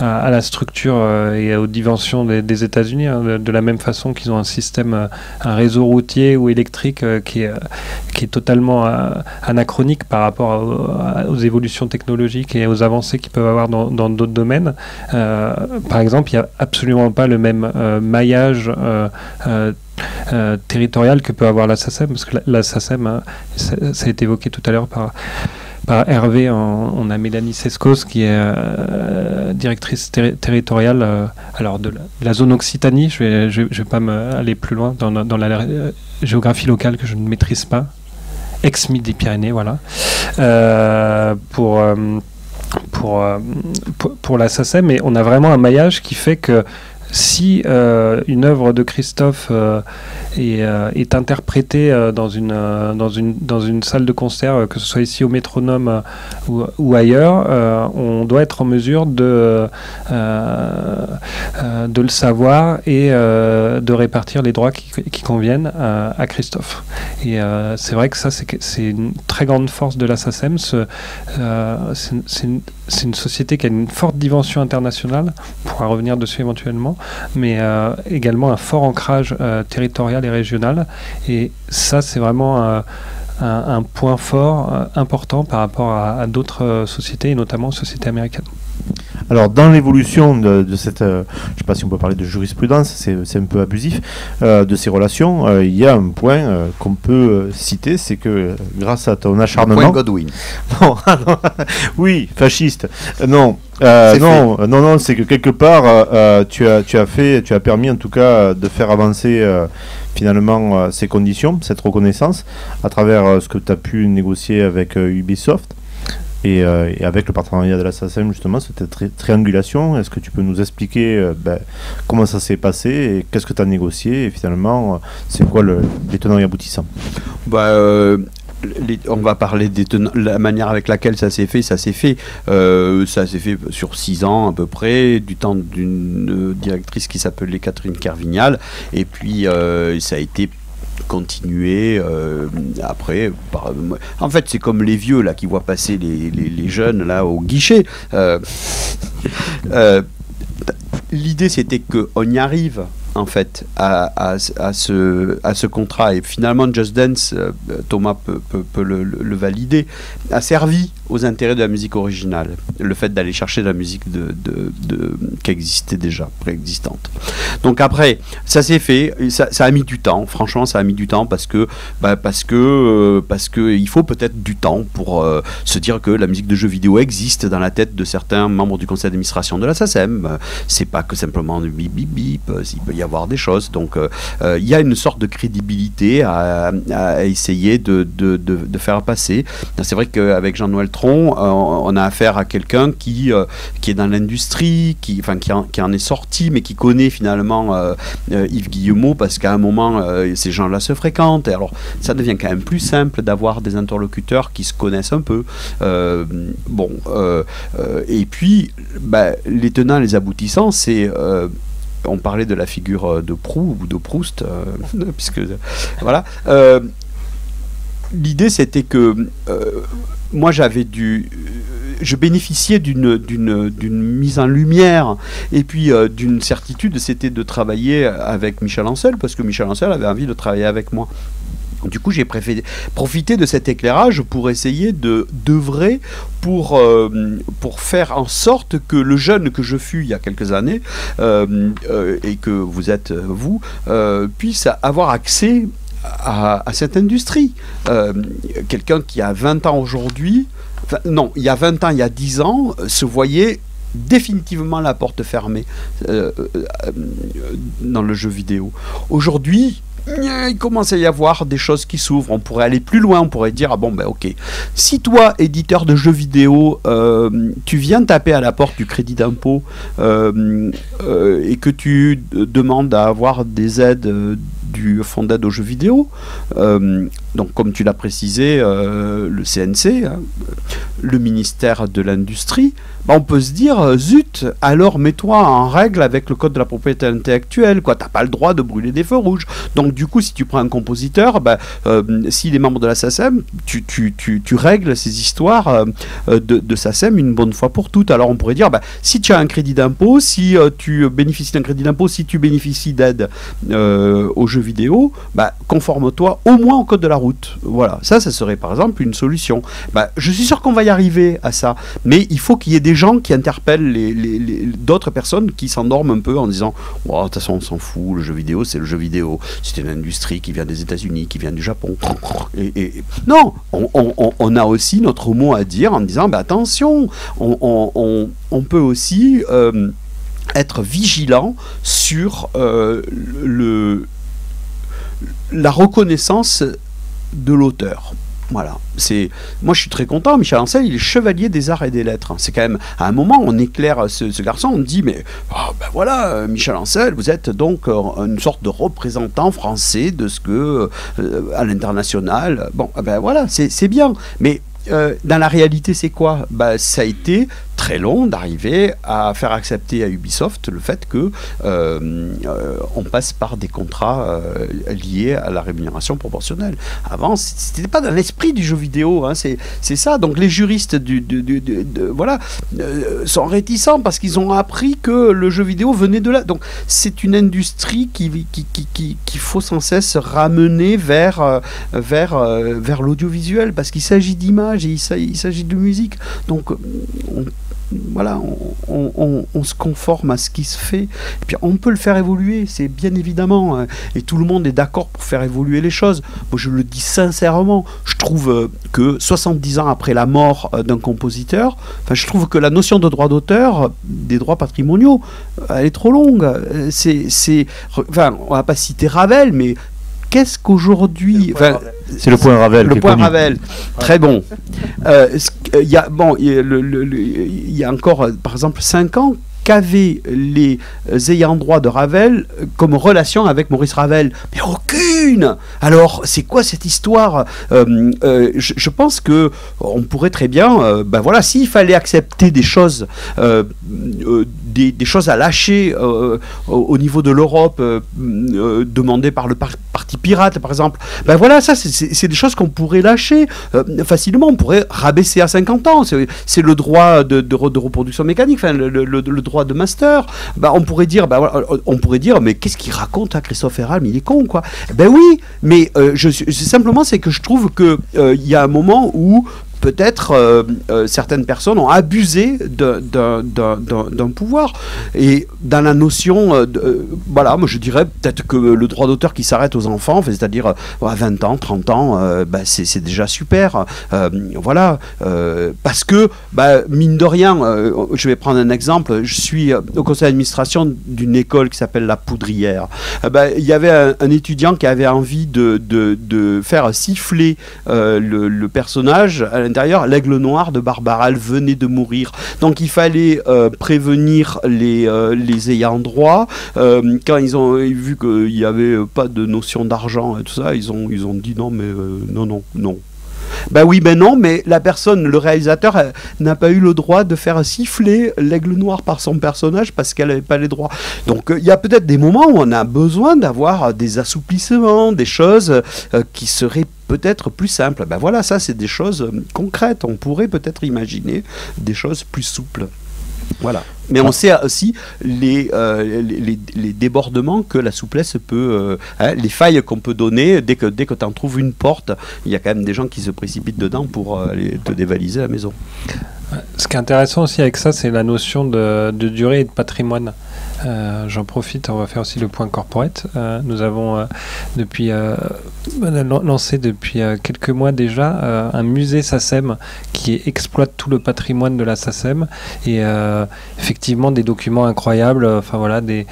la structure et aux dimensions des États-Unis, hein, de la même façon qu'ils ont un système, un réseau routier ou électrique qui est totalement anachronique par rapport aux évolutions technologiques et aux avancées qu'ils peuvent avoir dans d'autres domaines. Par exemple, il n'y a absolument pas le même maillage territorial que peut avoir la SACEM, parce que la SACEM, ça a été évoqué tout à l'heure par Hervé, on a Mélanie Sescos qui est directrice territoriale alors de la zone Occitanie. Je vais pas aller plus loin dans la géographie locale que je ne maîtrise pas, ex-Midi-Pyrénées, voilà, pour la SACEM, et on a vraiment un maillage qui fait que si une œuvre de Christophe est interprétée dans une salle de concert, que ce soit ici au Métronome ou ailleurs, on doit être en mesure de le savoir et de répartir les droits qui conviennent à Christophe. Et c'est vrai que ça, c'est une très grande force de la SACEM. C'est une société qui a une forte dimension internationale, on pourra revenir dessus éventuellement, mais également un fort ancrage territorial et régional. Et ça, c'est vraiment un point fort important par rapport à d'autres sociétés, et notamment aux sociétés américaines. Alors, dans l'évolution de cette, je ne sais pas si on peut parler de jurisprudence, c'est un peu abusif, de ces relations, il y a un point qu'on peut citer, c'est que grâce à ton acharnement... Point Godwin. Non, oui, fasciste. Non, non, c'est que quelque part, tu as permis en tout cas de faire avancer finalement ces conditions, cette reconnaissance, à travers ce que tu as pu négocier avec Ubisoft. Et avec le partenariat de la SACEM, justement, cette triangulation, est-ce que tu peux nous expliquer comment ça s'est passé et qu'est-ce que tu as négocié et finalement, c'est quoi les tenants et aboutissants? On va parler la manière avec laquelle ça s'est fait. Ça s'est fait sur 6 ans à peu près, du temps d'une directrice qui s'appelait Catherine Kervignal, et puis ça a été continuer après. En fait, c'est comme les vieux là qui voient passer les jeunes là au guichet. L'idée, c'était qu'on y arrive en fait à ce contrat, et finalement Just Dance, Thomas peut le valider, a servi aux intérêts de la musique originale, le fait d'aller chercher de la musique qui existait déjà, préexistante. Donc après, ça s'est fait, ça a mis du temps, franchement ça a mis du temps parce que il faut peut-être du temps pour se dire que la musique de jeux vidéo existe dans la tête de certains membres du conseil d'administration de la SACEM. C'est pas que simplement du bip bip bip, il peut y avoir des choses. Donc il y a une sorte de crédibilité à essayer de faire passer. C'est vrai qu'avec Jean-Noël Tron, on a affaire à quelqu'un qui est dans l'industrie, qui en est sorti, mais qui connaît finalement Yves Guillemot, parce qu'à un moment, ces gens-là se fréquentent. Et alors, ça devient quand même plus simple d'avoir des interlocuteurs qui se connaissent un peu. Et puis, les tenants, les aboutissants, c'est... on parlait de la figure de Proust ou de Proust, puisque voilà. L'idée, c'était que moi, je bénéficiais d'une mise en lumière et puis d'une certitude, c'était de travailler avec Michel Ancel, parce que Michel Ancel avait envie de travailler avec moi. Du coup, j'ai profité de cet éclairage pour essayer d'œuvrer pour faire en sorte que le jeune que je fus il y a quelques années et que vous êtes vous puisse avoir accès à cette industrie. Quelqu'un qui a 20 ans aujourd'hui, il y a 20 ans, il y a 10 ans, se voyait définitivement la porte fermée dans le jeu vidéo. Aujourd'hui, il commence à y avoir des choses qui s'ouvrent. On pourrait aller plus loin, on pourrait dire ok, si toi, éditeur de jeux vidéo, tu viens taper à la porte du crédit d'impôt et que tu demandes à avoir des aides du fonds d'aide aux jeux vidéo, donc comme tu l'as précisé, le CNC, le ministère de l'Industrie, on peut se dire, zut, alors mets-toi en règle avec le code de la propriété intellectuelle, quoi, t'as pas le droit de brûler des feux rouges. Donc du coup, si tu prends un compositeur, s'il est membre de la SACEM, tu règles ces histoires de SACEM une bonne fois pour toutes. Alors on pourrait dire, si tu as un crédit d'impôt, si tu bénéficies d'un crédit d'impôt, si tu bénéficies d'aide aux jeux vidéo, conforme-toi au moins au code de la route. Voilà, ça serait par exemple une solution. Je suis sûr qu'on va y arriver à ça, mais il faut qu'il y ait des gens qui interpellent d'autres personnes qui s'endorment un peu en disant de toute façon on s'en fout, le jeu vidéo c'est le jeu vidéo, c'est une industrie qui vient des États-Unis, qui vient du Japon. Non, on a aussi notre mot à dire en disant attention, on peut aussi être vigilant sur la reconnaissance de l'auteur. Voilà, moi je suis très content. Michel Ancel, il est chevalier des arts et des lettres. C'est quand même, à un moment, on éclaire ce garçon, on dit, mais voilà, Michel Ancel, vous êtes donc une sorte de représentant français de ce que, à l'international, voilà, c'est bien. Mais dans la réalité, c'est quoi ? Ça a été très long d'arriver à faire accepter à Ubisoft le fait que on passe par des contrats liés à la rémunération proportionnelle. Avant, c'était pas dans l'esprit du jeu vidéo, c'est ça. Donc les juristes sont réticents parce qu'ils ont appris que le jeu vidéo venait de là. Donc c'est une industrie qu'il faut sans cesse ramener vers l'audiovisuel, parce qu'il s'agit d'images et il s'agit de musique. Donc on se conforme à ce qui se fait, et puis on peut le faire évoluer, c'est bien évidemment, et tout le monde est d'accord pour faire évoluer les choses. Moi je le dis sincèrement, je trouve que 70 ans après la mort d'un compositeur, je trouve que la notion de droit d'auteur, des droits patrimoniaux, elle est trop longue. On va pas citer Ravel, mais qu'est-ce qu'aujourd'hui... C'est le point Ravel. Le point Ravel, très bon. Il y a encore, par exemple, 5 ans, qu'avaient les ayants droit de Ravel comme relation avec Maurice Ravel? Mais aucune! Alors, c'est quoi cette histoire? Je pense que on pourrait très bien, s'il fallait accepter des choses, des choses à lâcher au niveau de l'Europe, demandées par le parti pirate, par exemple, ça, c'est des choses qu'on pourrait lâcher facilement. On pourrait rabaisser à 50 ans. C'est le droit de reproduction mécanique, le droit de master. On pourrait dire, mais qu'est-ce qu'il raconte à Christophe Herralm, il est con, quoi. Oui, mais simplement, c'est que je trouve que il y a un moment où peut-être certaines personnes ont abusé d'un pouvoir. Et dans la notion, voilà, moi je dirais peut-être que le droit d'auteur qui s'arrête aux enfants, c'est-à-dire à 20 ans, 30 ans, c'est déjà super. Voilà, parce que, mine de rien, je vais prendre un exemple, je suis au conseil d'administration d'une école qui s'appelle La Poudrière. Il y avait un étudiant qui avait envie de faire siffler le personnage à l'intérieur, l'aigle noir de Barbara, elle venait de mourir. Donc il fallait prévenir les ayants droit. Quand ils ont vu qu'il n'y avait pas de notion d'argent et tout ça, ils ont dit non, mais non. Ben oui, ben non, mais la personne, le réalisateur, n'a pas eu le droit de faire siffler l'aigle noir par son personnage parce qu'elle n'avait pas les droits. Donc il y a peut-être des moments où on a besoin d'avoir des assouplissements, des choses qui seraient peut-être plus simples. Ben voilà, ça c'est des choses concrètes. On pourrait peut-être imaginer des choses plus souples. Voilà. Mais on sait aussi les débordements que la souplesse peut... les failles qu'on peut donner, dès que tu en trouves une porte, il y a quand même des gens qui se précipitent dedans pour aller te dévaliser la maison. Ce qui est intéressant aussi avec ça, c'est la notion de durée et de patrimoine. J'en profite, on va faire aussi le point corporate. Nous avons lancé depuis quelques mois déjà un musée SACEM qui exploite tout le patrimoine de la SACEM et effectivement des documents incroyables, enfin voilà, des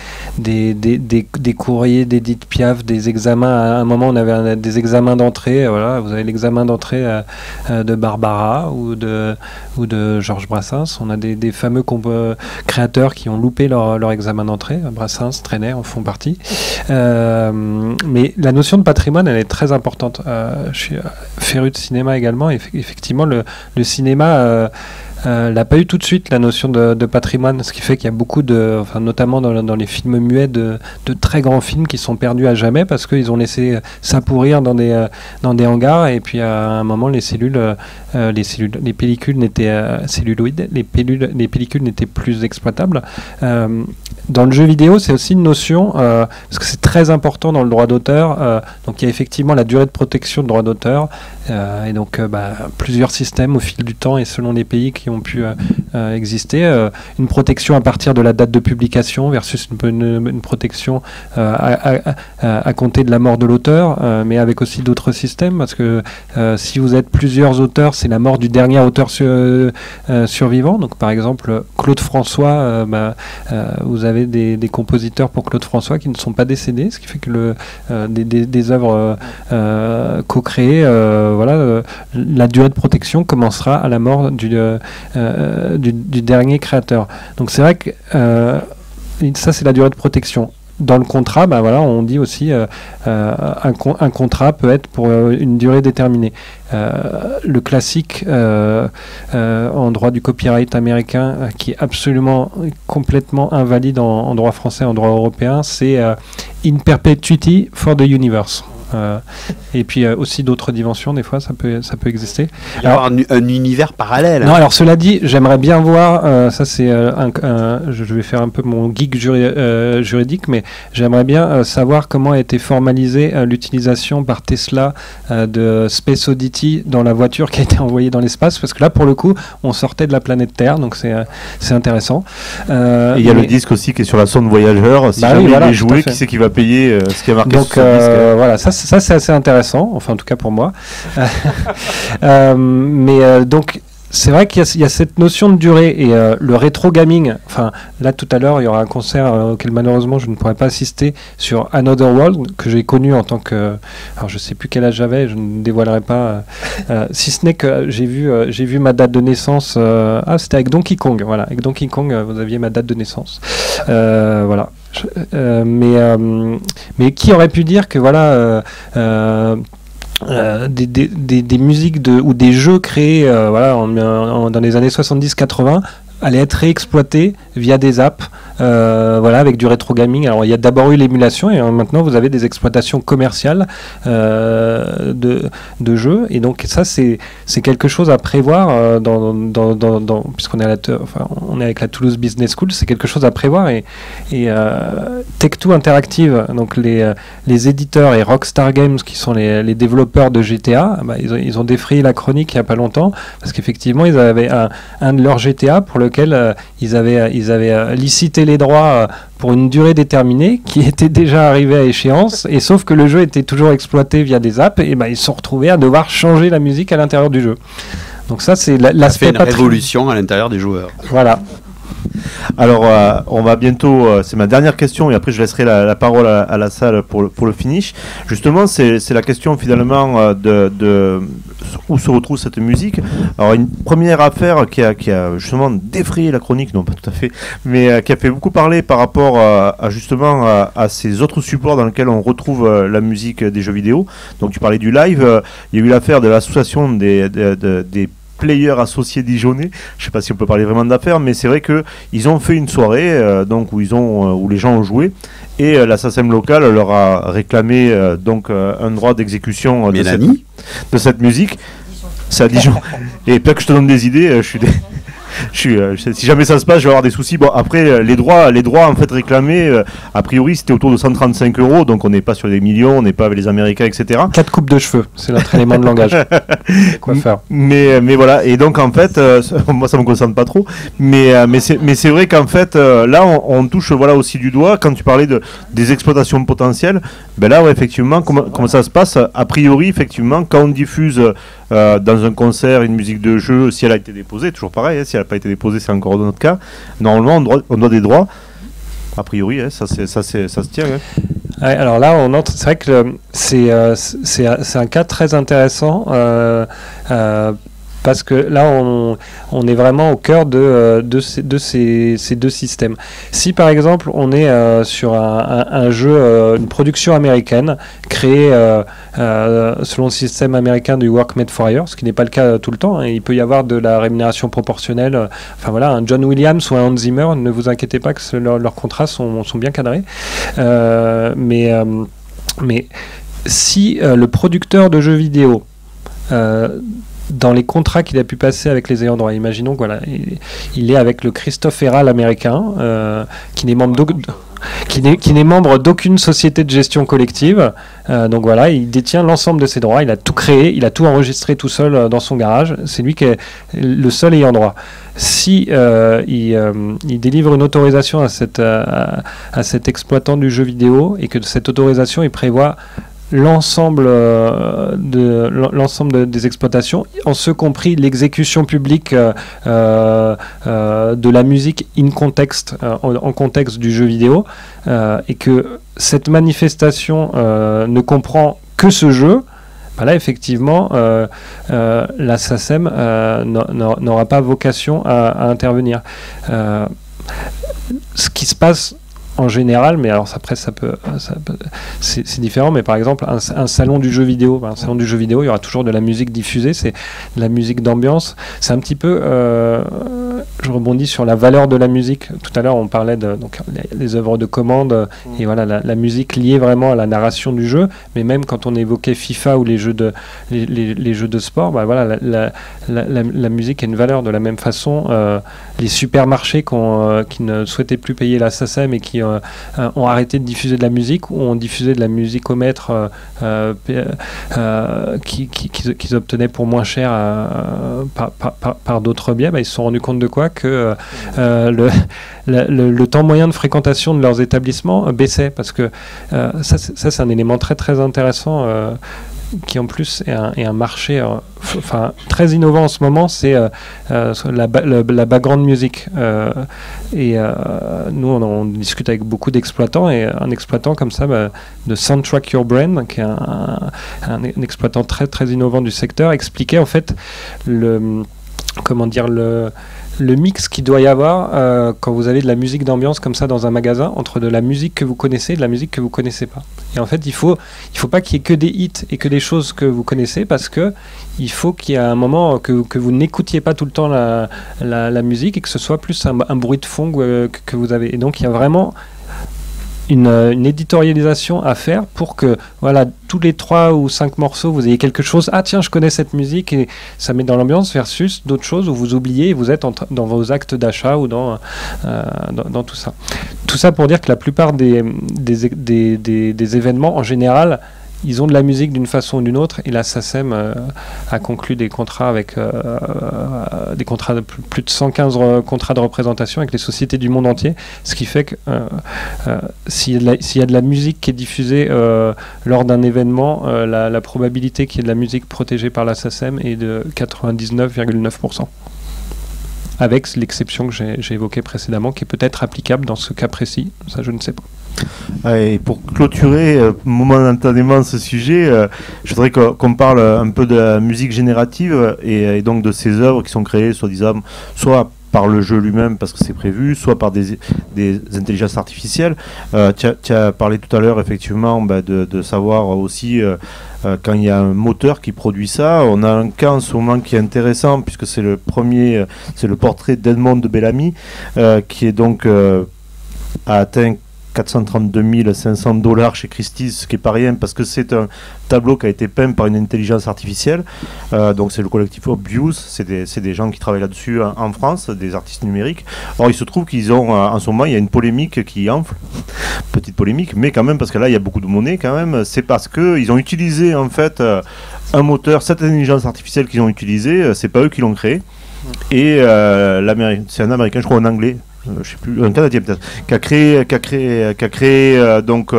courriers d'Edith Piaf, des examens. À un moment on avait des examens d'entrée, voilà, vous avez l'examen d'entrée de Barbara ou de Georges Brassens. On a des fameux créateurs qui ont loupé leur examen d'entrée. Brassens, Trenet en font partie. Mais la notion de patrimoine, elle est très importante. Je suis féru de cinéma également. Effectivement, le cinéma n'a pas eu tout de suite la notion de patrimoine, ce qui fait qu'il y a beaucoup notamment dans les films muets, de très grands films qui sont perdus à jamais parce qu'ils ont laissé ça pourrir dans des hangars, et puis à un moment les pellicules n'étaient celluloïdes, les pellicules n'étaient plus exploitables. Dans le jeu vidéo, c'est aussi une notion, parce que c'est très important dans le droit d'auteur. Donc il y a effectivement la durée de protection de droit d'auteur, et donc plusieurs systèmes au fil du temps et selon les pays qui ont pu exister. Une protection à partir de la date de publication versus une protection à compter de la mort de l'auteur, mais avec aussi d'autres systèmes, parce que si vous êtes plusieurs auteurs, c'est la mort du dernier auteur survivant. Donc par exemple, Claude François, vous avez des compositeurs pour Claude François qui ne sont pas décédés, ce qui fait que des œuvres co-créées, la durée de protection commencera à la mort du dernier créateur. Donc c'est vrai que ça c'est la durée de protection. Dans le contrat, on dit aussi un contrat peut être pour une durée déterminée. Le classique en droit du copyright américain, qui est absolument complètement invalide en droit français, en droit européen, c'est in perpetuity for the universe. Et puis aussi d'autres dimensions, des fois ça peut exister. Il y a un univers parallèle. Non, alors cela dit, j'aimerais bien voir, ça c'est je vais faire un peu mon geek juridique, mais j'aimerais bien savoir comment a été formalisée l'utilisation par Tesla de Space Oddity dans la voiture qui a été envoyée dans l'espace, parce que là pour le coup on sortait de la planète Terre, donc c'est intéressant. Et il y a le disque aussi qui est sur la sonde Voyageur, si jamais il est joué, qui c'est qui va payer ce qui a marqué sur ce disque. Voilà, ça c'est assez intéressant, enfin en tout cas pour moi. Donc c'est vrai qu'il y a cette notion de durée et le rétro gaming. Enfin là tout à l'heure il y aura un concert auquel malheureusement je ne pourrai pas assister, sur Another World, que j'ai connu en tant que, alors je sais plus quel âge j'avais, je ne dévoilerai pas, si ce n'est que j'ai vu ma date de naissance. C'était avec Donkey Kong. Voilà, avec Donkey Kong vous aviez ma date de naissance. Voilà. Mais qui aurait pu dire que voilà des musiques ou des jeux créés dans les années 70-80 allaient être réexploités via des apps voilà, avec du rétro gaming. Alors il y a d'abord eu l'émulation et maintenant vous avez des exploitations commerciales de jeux, et donc ça c'est quelque chose à prévoir puisqu'on est on est avec la Toulouse Business School, c'est quelque chose à prévoir, et Tech2 Interactive, donc les éditeurs, et Rockstar Games qui sont les développeurs de GTA, ils ont défrayé la chronique il n'y a pas longtemps parce qu'effectivement ils avaient un de leurs GTA pour lequel ils avaient licité les droits pour une durée déterminée qui était déjà arrivée à échéance, et sauf que le jeu était toujours exploité via des apps, et ils se sont retrouvés à devoir changer la musique à l'intérieur du jeu. Donc ça c'est l'aspect ça fait une révolution à l'intérieur des joueurs. Voilà. Alors, on va bientôt. C'est ma dernière question, et après je laisserai la parole à la salle pour le finish. Justement, c'est la question finalement de où se retrouve cette musique. Alors, une première affaire qui a justement défrayé la chronique, non pas tout à fait, mais qui a fait beaucoup parler par rapport à ces autres supports dans lesquels on retrouve la musique des jeux vidéo. Donc, tu parlais du live. Il y a eu l'affaire de l'association des players associés dijonnais. Je sais pas si on peut parler vraiment d'affaires, mais c'est vrai que ils ont fait une soirée donc où les gens ont joué, et la SACEM locale leur a réclamé un droit d'exécution de cette musique. C'est à Dijon. Et peut-être que je te donne des idées, si jamais ça se passe, je vais avoir des soucis. Bon, après, les droits en fait réclamés, a priori, c'était autour de 135 €, donc on n'est pas sur des millions, on n'est pas avec les Américains, etc. 4 coupes de cheveux, c'est notre élément de langage. Quoi faire. Mais voilà, et donc en fait, moi ça me concerne pas trop, mais c'est vrai qu'en fait, là, on touche aussi du doigt, quand tu parlais des exploitations potentielles, là, ouais, effectivement, comment ça se passe, a priori, effectivement, quand on diffuse dans un concert une musique de jeu, si elle a été déposée, toujours pareil, si elle n'a pas été déposée, c'est encore dans notre cas, normalement on doit des droits, a priori, ça se tient. Ouais, alors là on entre, c'est vrai que c'est un cas très intéressant, parce que là on est vraiment au cœur de ces deux systèmes. Si par exemple on est sur un jeu, une production américaine créée selon le système américain du Work Made for Hire, ce qui n'est pas le cas tout le temps, hein. Il peut y avoir de la rémunération proportionnelle, enfin voilà, un John Williams ou un Hans Zimmer, ne vous inquiétez pas que leurs contrats sont bien cadrés, mais si le producteur de jeux vidéo, dans les contrats qu'il a pu passer avec les ayants droit, imaginons que voilà, il est avec le Christophe Herral américain, qui n'est membre d'aucune société de gestion collective, donc voilà, il détient l'ensemble de ses droits, il a tout créé, il a tout enregistré tout seul dans son garage, c'est lui qui est le seul ayant droit. Si il délivre une autorisation à cet exploitant du jeu vidéo, et que cette autorisation il prévoit l'ensemble des exploitations, en ce compris l'exécution publique de la musique in context, en contexte du jeu vidéo, et que cette manifestation ne comprend que ce jeu, là effectivement la SACEM n'aura pas vocation à intervenir. Ce qui se passe en général, mais alors après c'est différent, mais par exemple un salon du jeu vidéo, il y aura toujours de la musique diffusée, c'est de la musique d'ambiance, c'est un petit peu, je rebondis sur la valeur de la musique. Tout à l'heure on parlait des œuvres de commande, et voilà la musique liée vraiment à la narration du jeu, mais même quand on évoquait FIFA ou les jeux de sport, voilà, la musique a une valeur de la même façon. Les supermarchés qui ne souhaitaient plus payer la SACEM et qui ont arrêté de diffuser de la musique, ou ont diffusé de la musique au mètre qu'ils obtenaient pour moins cher par d'autres biais, ils se sont rendus compte de quoi, que le temps moyen de fréquentation de leurs établissements baissait, parce que ça c'est un élément très très intéressant, qui en plus est un marché très innovant en ce moment, c'est la background music, et nous on discute avec beaucoup d'exploitants, et un exploitant comme ça de Soundtrack Your Brain, qui est un exploitant très très innovant du secteur, expliquait en fait le mix qu'il doit y avoir quand vous avez de la musique d'ambiance comme ça dans un magasin, entre de la musique que vous connaissez et de la musique que vous connaissez pas. Et en fait, il faut pas qu'il y ait que des hits et que des choses que vous connaissez, parce que il faut qu'il y ait un moment que vous n'écoutiez pas tout le temps la musique, et que ce soit plus un bruit de fond que vous avez. Et donc, il y a vraiment une éditorialisation à faire pour que, voilà, tous les 3 ou 5 morceaux, vous ayez quelque chose. Ah tiens, je connais cette musique, et ça met dans l'ambiance, versus d'autres choses où vous oubliez et vous êtes dans vos actes d'achat ou dans tout ça. Tout ça pour dire que la plupart des événements, en général, ils ont de la musique d'une façon ou d'une autre, et la SACEM a conclu des contrats avec des contrats de plus de 115 contrats de représentation avec les sociétés du monde entier, ce qui fait que s'il y a de la musique qui est diffusée lors d'un événement, la probabilité qu'il y ait de la musique protégée par la SACEM est de 99,9%. Avec l'exception que j'ai évoquée précédemment, qui est peut-être applicable dans ce cas précis, ça je ne sais pas. Et pour clôturer momentanément ce sujet, je voudrais qu'on parle un peu de la musique générative et donc de ces œuvres qui sont créées, soi-disant, soit par le jeu lui-même parce que c'est prévu, soit par des intelligences artificielles. Tu as parlé tout à l'heure effectivement de savoir aussi quand il y a un moteur qui produit ça. On a un cas en ce moment qui est intéressant puisque c'est le portrait d'Edmond de Bellamy qui est donc a atteint 432 500 $ chez Christie's, ce qui n'est pas rien parce que c'est un tableau qui a été peint par une intelligence artificielle. Donc c'est le collectif Obvious, c'est des gens qui travaillent là-dessus en France, des artistes numériques. Or il se trouve qu'ils ont, en ce moment, il y a une polémique qui enfle, petite polémique, mais quand même, parce que là il y a beaucoup de monnaie quand même, c'est parce qu'ils ont utilisé en fait un moteur, cette intelligence artificielle qu'ils ont utilisée, c'est pas eux qui l'ont créé, et c'est un Américain, je crois, un Anglais, je sais plus, un Canadien peut-être, qui a créé donc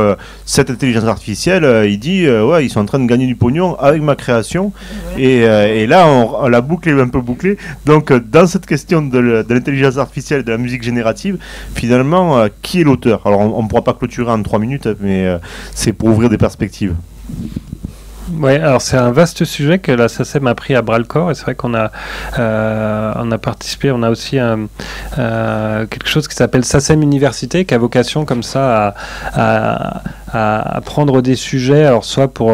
cette intelligence artificielle. Il dit ouais, ils sont en train de gagner du pognon avec ma création, et là la boucle est un peu bouclée. Donc dans cette question de l'intelligence artificielle et de la musique générative, finalement qui est l'auteur? Alors on ne pourra pas clôturer en 3 minutes, mais c'est pour ouvrir des perspectives. Oui, alors c'est un vaste sujet que la SACEM a pris à bras-le-corps, et c'est vrai qu'on a participé, on a aussi quelque chose qui s'appelle SACEM Université, qui a vocation comme ça à prendre des sujets, alors soit pour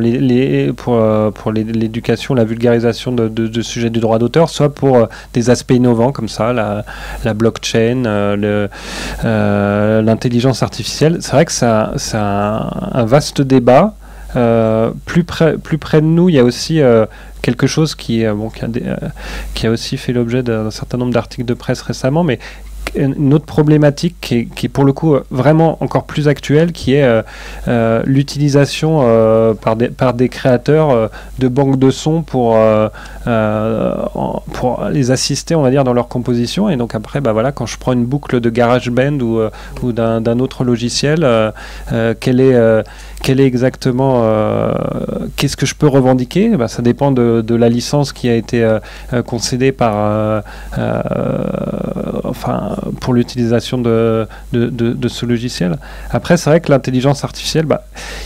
l'éducation, la vulgarisation de sujets du droit d'auteur, soit pour des aspects innovants comme ça, la blockchain, l'intelligence artificielle. C'est vrai que c'est un vaste débat. Plus près de nous, il y a aussi quelque chose qui a aussi fait l'objet d'un certain nombre d'articles de presse récemment, mais une autre problématique qui est pour le coup vraiment encore plus actuelle, qui est l'utilisation par des créateurs de banques de sons pour les assister, on va dire, dans leur composition. Et donc après, quand je prends une boucle de GarageBand ou d'un autre logiciel, quelle est exactement, qu'est-ce que je peux revendiquer? Ça dépend de la licence qui a été concédée pour l'utilisation de ce logiciel. Après, c'est vrai que l'intelligence artificielle,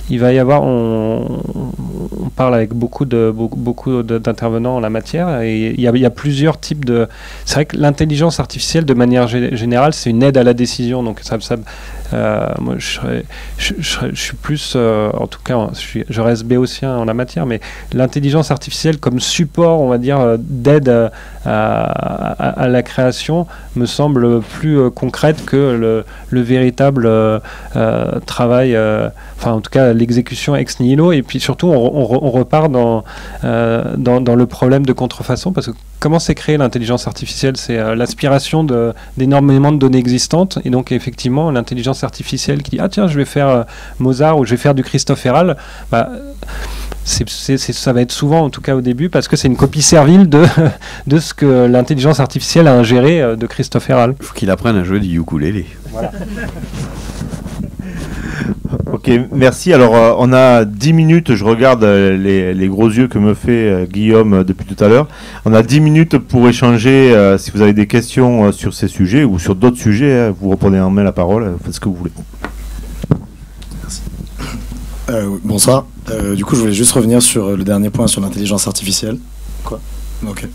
il va y avoir, on parle avec beaucoup d'intervenants en la matière, et il y a plusieurs types de... C'est vrai que l'intelligence artificielle, de manière générale, c'est une aide à la décision. Donc moi, je suis plus, en tout cas, je reste béotien en la matière, mais l'intelligence artificielle comme support, on va dire, d'aide à la création me semble plus concrète que le véritable travail, en tout cas l'exécution ex nihilo. Et puis surtout, on repart dans le problème de contrefaçon, parce que comment c'est créé l'intelligence artificielle? C'est l'aspiration d'énormément de données existantes, et donc effectivement l'intelligence artificielle qui dit ah tiens, je vais faire Mozart ou je vais faire du Christophe Herral, ça va être souvent, en tout cas au début, parce que c'est une copie servile de ce que l'intelligence artificielle a ingéré de Christophe Herral. Il faut qu'il apprenne à jouer du ukulélé. Voilà. Ok, merci. Alors, on a 10 minutes. Je regarde les gros yeux que me fait Guillaume depuis tout à l'heure. On a 10 minutes pour échanger. Si vous avez des questions sur ces sujets ou sur d'autres sujets, vous reprenez en main la parole. Faites ce que vous voulez. Merci. Bonsoir. Du coup, je voulais juste revenir sur le dernier point sur l'intelligence artificielle. Quoi ? Ok.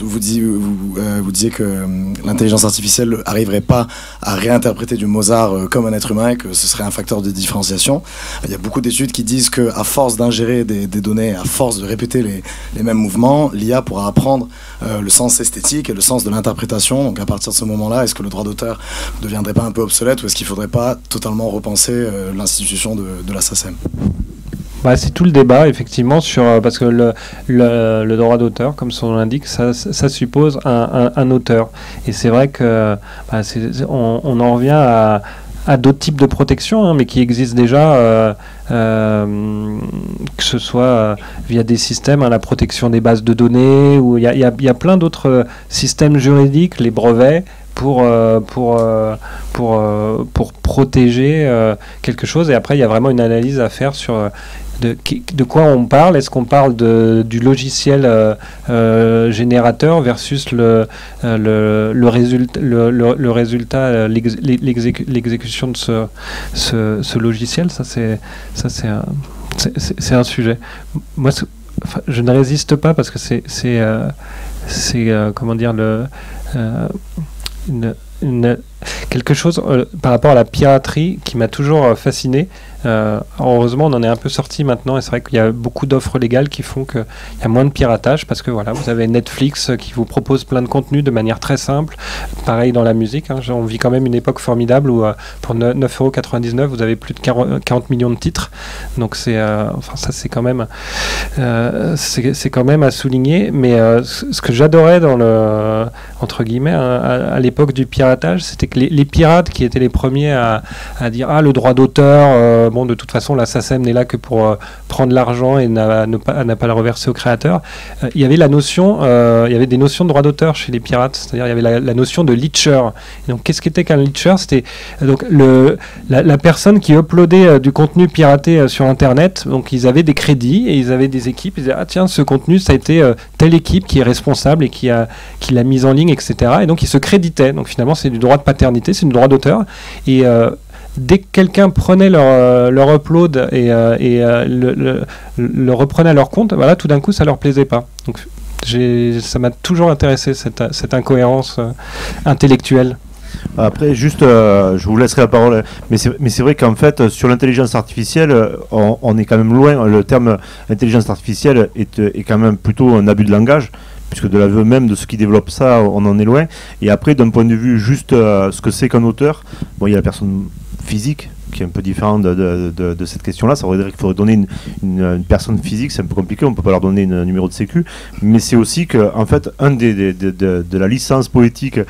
Vous disiez que l'intelligence artificielle n'arriverait pas à réinterpréter du Mozart comme un être humain et que ce serait un facteur de différenciation. Il y a beaucoup d'études qui disent qu'à force d'ingérer des données, à force de répéter les mêmes mouvements, l'IA pourra apprendre le sens esthétique et le sens de l'interprétation. Donc à partir de ce moment-là, est-ce que le droit d'auteur ne deviendrait pas un peu obsolète ou est-ce qu'il ne faudrait pas totalement repenser l'institution de la SACEM ? Bah, c'est tout le débat, effectivement, parce que le droit d'auteur, comme son nom l'indique, ça suppose un auteur. Et c'est vrai que on en revient à d'autres types de protection, hein, mais qui existent déjà, que ce soit via des systèmes, hein, la protection des bases de données, ou il y a plein d'autres systèmes juridiques, les brevets, pour protéger quelque chose. Et après, il y a vraiment une analyse à faire sur de quoi on parle. Est-ce qu'on parle du logiciel générateur versus le résultat, l'exécution de ce logiciel? Ça, c'est un sujet. Moi, je ne résiste pas parce que c'est comment dire, quelque chose par rapport à la piraterie qui m'a toujours fasciné. Heureusement, on en est un peu sorti maintenant et c'est vrai qu'il y a beaucoup d'offres légales qui font qu'il y a moins de piratage parce que voilà, vous avez Netflix qui vous propose plein de contenus de manière très simple. Pareil dans la musique, hein, on vit quand même une époque formidable où pour 9,99 €, vous avez plus de 40 millions de titres. Donc ça c'est quand même c'est quand même à souligner. Mais ce que j'adorais dans entre guillemets à l'époque du piratage, c'était que les pirates qui étaient les premiers à dire le droit d'auteur, de toute façon la SACEM n'est là que pour prendre l'argent et n'a pas le reverser au créateur. Il y avait il y avait des notions de droit d'auteur chez les pirates, c'est-à-dire il y avait la notion de leacher. Et donc qu'est-ce qu'était qu'un leacher? C'était donc la personne qui uploadait du contenu piraté sur internet. Donc ils avaient des crédits et ils avaient des équipes, ils disaient tiens, ce contenu ça a été telle équipe qui est responsable et qui l'a mise en ligne, etc. Et donc ils se créditaient. Donc finalement c'est du droit de paternité, c'est du droit d'auteur. Et dès que quelqu'un prenait leur upload et le reprenait à leur compte, voilà, tout d'un coup, ça leur plaisait pas. Donc, ça m'a toujours intéressé, cette incohérence intellectuelle. Après, juste, je vous laisserai la parole, mais c'est vrai qu'en fait, sur l'intelligence artificielle, on est quand même loin. Le terme intelligence artificielle est quand même plutôt un abus de langage, puisque de l'aveu même de ceux qui développent ça, on en est loin. Et après, d'un point de vue juste ce que c'est qu'un auteur, bon, il y a la personne physique qui est un peu différente de cette question-là. Ça voudrait dire qu'il faudrait donner une personne physique, c'est un peu compliqué, on ne peut pas leur donner un numéro de sécu, mais c'est aussi que, en fait, de la licence poétique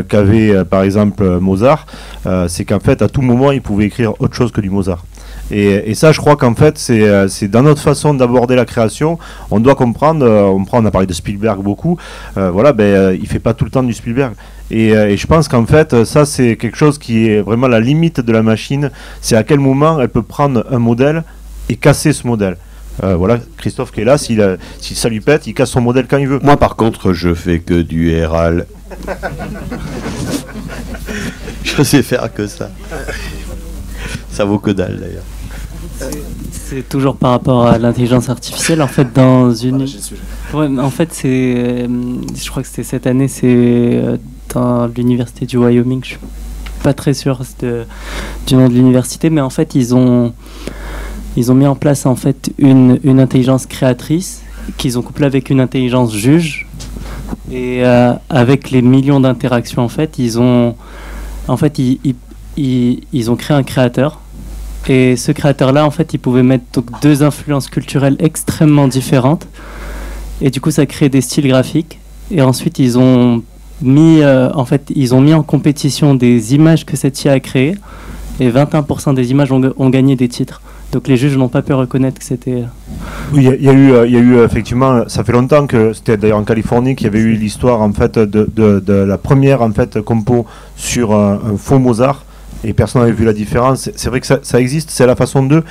qu'avait par exemple Mozart, c'est qu'en fait, à tout moment, il pouvait écrire autre chose que du Mozart. Et ça, je crois qu'en fait, c'est dans notre façon d'aborder la création, on doit comprendre, on a parlé de Spielberg beaucoup, il fait pas tout le temps du Spielberg. Et je pense qu'en fait, ça, c'est quelque chose qui est vraiment la limite de la machine, c'est à quel moment elle peut prendre un modèle et casser ce modèle. Voilà, Christophe qui est là, si ça lui pète, il casse son modèle quand il veut. Moi, par contre, je fais que du RAL. Je sais faire que ça. Ça vaut que dalle, d'ailleurs. C'est toujours par rapport à l'intelligence artificielle. En fait, dans une... Ouais, en fait, je crois que c'était cette année, c'est dans l'université du Wyoming. Je suis pas très sûr du nom de l'université, mais en fait, ils ont mis en place en fait une intelligence créatrice qu'ils ont couplée avec une intelligence juge. Et avec les millions d'interactions, en fait, ils ont créé un créateur. Et ce créateur-là, en fait, il pouvait mettre donc deux influences culturelles extrêmement différentes. Et du coup, ça crée des styles graphiques. Et ensuite, ils ont mis en compétition des images que cette IA a créées. Et 21% des images ont gagné des titres. Donc les juges n'ont pas pu reconnaître que c'était... Oui, il y a eu effectivement, ça fait longtemps que c'était d'ailleurs en Californie qu'il y avait eu l'histoire en fait de la première en fait compo sur un faux Mozart. Et personne n'avait vu la différence. C'est vrai que ça existe, c'est la façon de...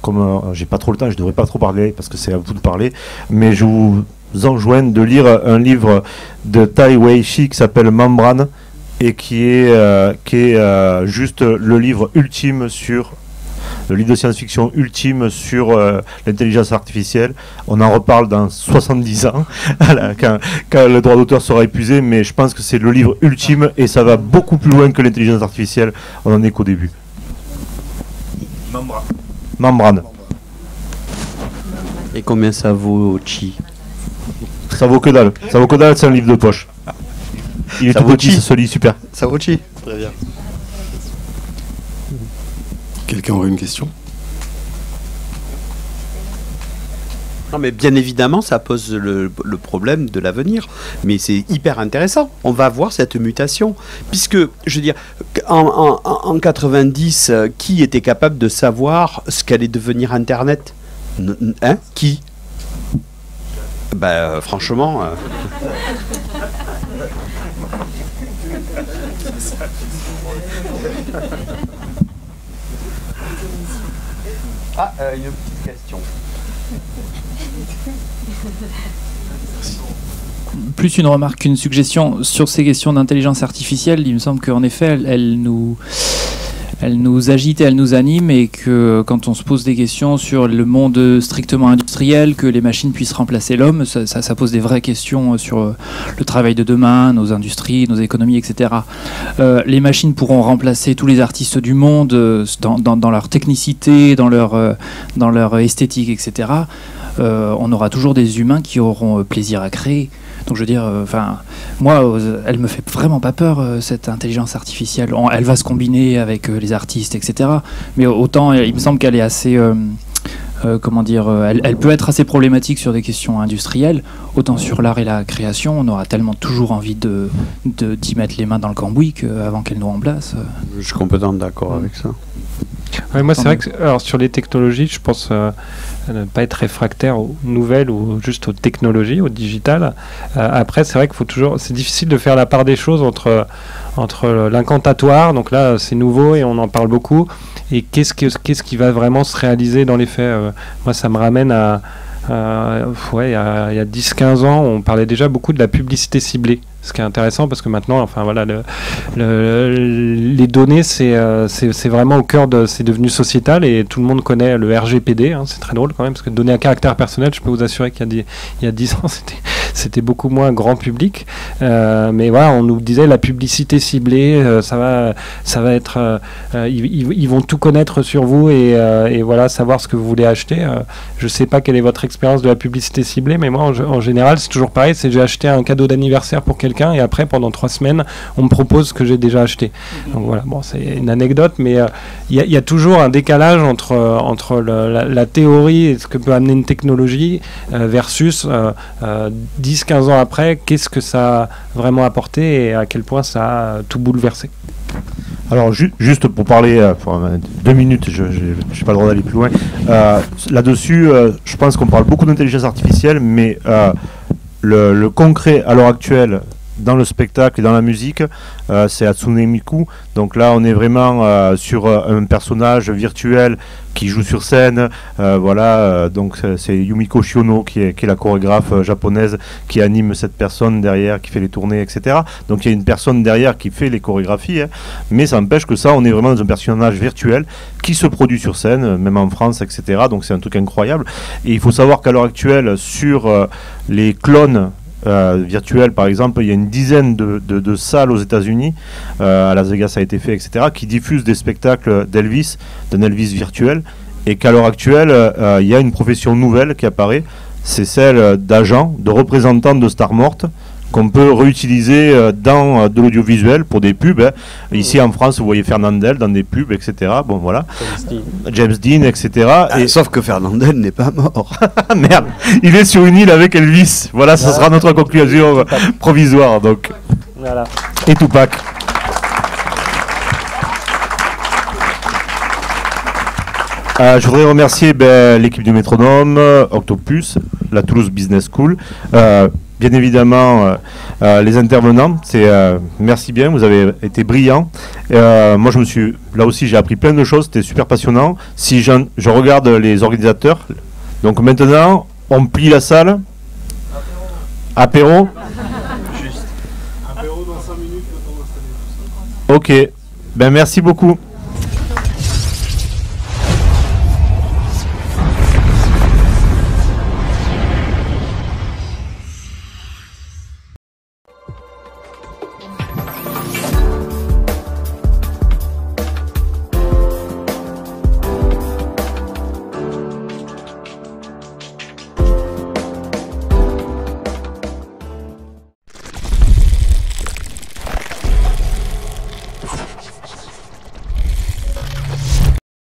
comme j'ai pas trop le temps, je devrais pas trop parler parce que c'est à vous de parler, mais je vous enjoins de lire un livre de Tai Weishi qui s'appelle Membrane et qui est juste le livre ultime sur le livre de science-fiction ultime sur l'intelligence artificielle. On en reparle dans 70 ans, quand le droit d'auteur sera épuisé, mais je pense que c'est le livre ultime et ça va beaucoup plus loin que l'intelligence artificielle. On en est qu'au début. Membrane. Et combien ça vaut Chi? Ça vaut que dalle. Ça vaut que dalle, c'est un livre de poche. Il est Ça tout vaut petit, Chi. ça se lit super. Ça vaut Chi? Très bien. Quelqu'un aurait une question? Non, mais bien évidemment, ça pose le problème de l'avenir. Mais c'est hyper intéressant. On va voir cette mutation. Puisque, je veux dire, en 90, qui était capable de savoir ce qu'allait devenir Internet? Hein? Qui? Ben, franchement... une petite question. Plus une remarque qu'une suggestion sur ces questions d'intelligence artificielle. Il me semble qu'en effet, elle nous agite et elle nous anime, et que quand on se pose des questions sur le monde strictement industriel, que les machines puissent remplacer l'homme, ça pose des vraies questions sur le travail de demain, nos industries, nos économies, etc. Les machines pourront remplacer tous les artistes du monde dans leur technicité, dans leur esthétique, etc. On aura toujours des humains qui auront plaisir à créer. Donc je veux dire, moi, elle me fait vraiment pas peur, cette intelligence artificielle. Elle va se combiner avec les artistes, etc. Mais autant, il me semble qu'elle est assez... elle peut être assez problématique sur des questions industrielles. Autant sur l'art et la création, on aura tellement toujours envie d'y mettre les mains dans le cambouis qu'avant qu'elle nous remplace. Je suis complètement d'accord avec ça. Ouais, moi, c'est vrai que alors, sur les technologies, je pense ne pas être réfractaire aux nouvelles ou juste aux technologies, au digital. Après, c'est vrai qu'il faut toujours... C'est difficile de faire la part des choses entre l'incantatoire, donc là, c'est nouveau et on en parle beaucoup, et qu'est-ce qui va vraiment se réaliser dans les faits. Moi, ça me ramène à... il y a 10-15 ans, on parlait déjà beaucoup de la publicité ciblée. Ce qui est intéressant parce que maintenant, enfin voilà, les données, c'est vraiment au cœur de, c'est devenu sociétal et tout le monde connaît le RGPD. Hein, c'est très drôle quand même parce que données à caractère personnel, je peux vous assurer qu'il y a 10 ans, c'était beaucoup moins grand public. Mais voilà, on nous disait la publicité ciblée, ça va être, ils vont tout connaître sur vous et voilà, savoir ce que vous voulez acheter. Je sais pas quelle est votre expérience de la publicité ciblée, mais moi en général, c'est toujours pareil. C'est j'ai acheté un cadeau d'anniversaire pour quelqu'un et après pendant 3 semaines on me propose ce que j'ai déjà acheté. Donc voilà, bon, c'est une anecdote, mais il y a toujours un décalage entre la théorie et ce que peut amener une technologie versus 10-15 ans après, qu'est-ce que ça a vraiment apporté et à quel point ça a tout bouleversé. Alors juste pour parler, 2 minutes, je n'ai pas le droit d'aller plus loin. Là-dessus, je pense qu'on parle beaucoup d'intelligence artificielle, mais le concret à l'heure actuelle dans le spectacle et dans la musique, c'est Hatsune Miku. Donc là, on est vraiment sur un personnage virtuel qui joue sur scène. Donc c'est Yumiko Shiono qui est la chorégraphe japonaise qui anime cette personne derrière, qui fait les tournées, etc. Donc il y a une personne derrière qui fait les chorégraphies, hein, mais ça empêche que ça, on est vraiment dans un personnage virtuel qui se produit sur scène, même en France, etc. Donc c'est un truc incroyable. Et il faut savoir qu'à l'heure actuelle, sur les clones virtuel, par exemple, il y a une dizaine de salles aux États-Unis, à Las Vegas ça a été fait, etc., qui diffusent des spectacles d'Elvis, d'un Elvis virtuel, et qu'à l'heure actuelle, il y a une profession nouvelle qui apparaît, c'est celle d'agent, de représentant de stars mortes, qu'on peut réutiliser dans de l'audiovisuel pour des pubs. Hein. Ici en France, vous voyez Fernandel dans des pubs, etc. Bon, voilà. James Dean, etc. Sauf que Fernandel n'est pas mort. Merde, il est sur une île avec Elvis. Voilà, ça sera notre conclusion provisoire. Donc. Voilà. Et Tupac. Je voudrais remercier l'équipe du Métronome, Octopus, la Toulouse Business School. Bien évidemment, les intervenants, merci bien, vous avez été brillants. Moi, là aussi, j'ai appris plein de choses, c'était super passionnant. Si je regarde les organisateurs, donc maintenant, on plie la salle. Apéro. Juste. Apéro dans 5 minutes, le temps d'installer tout ça. Ok, merci beaucoup.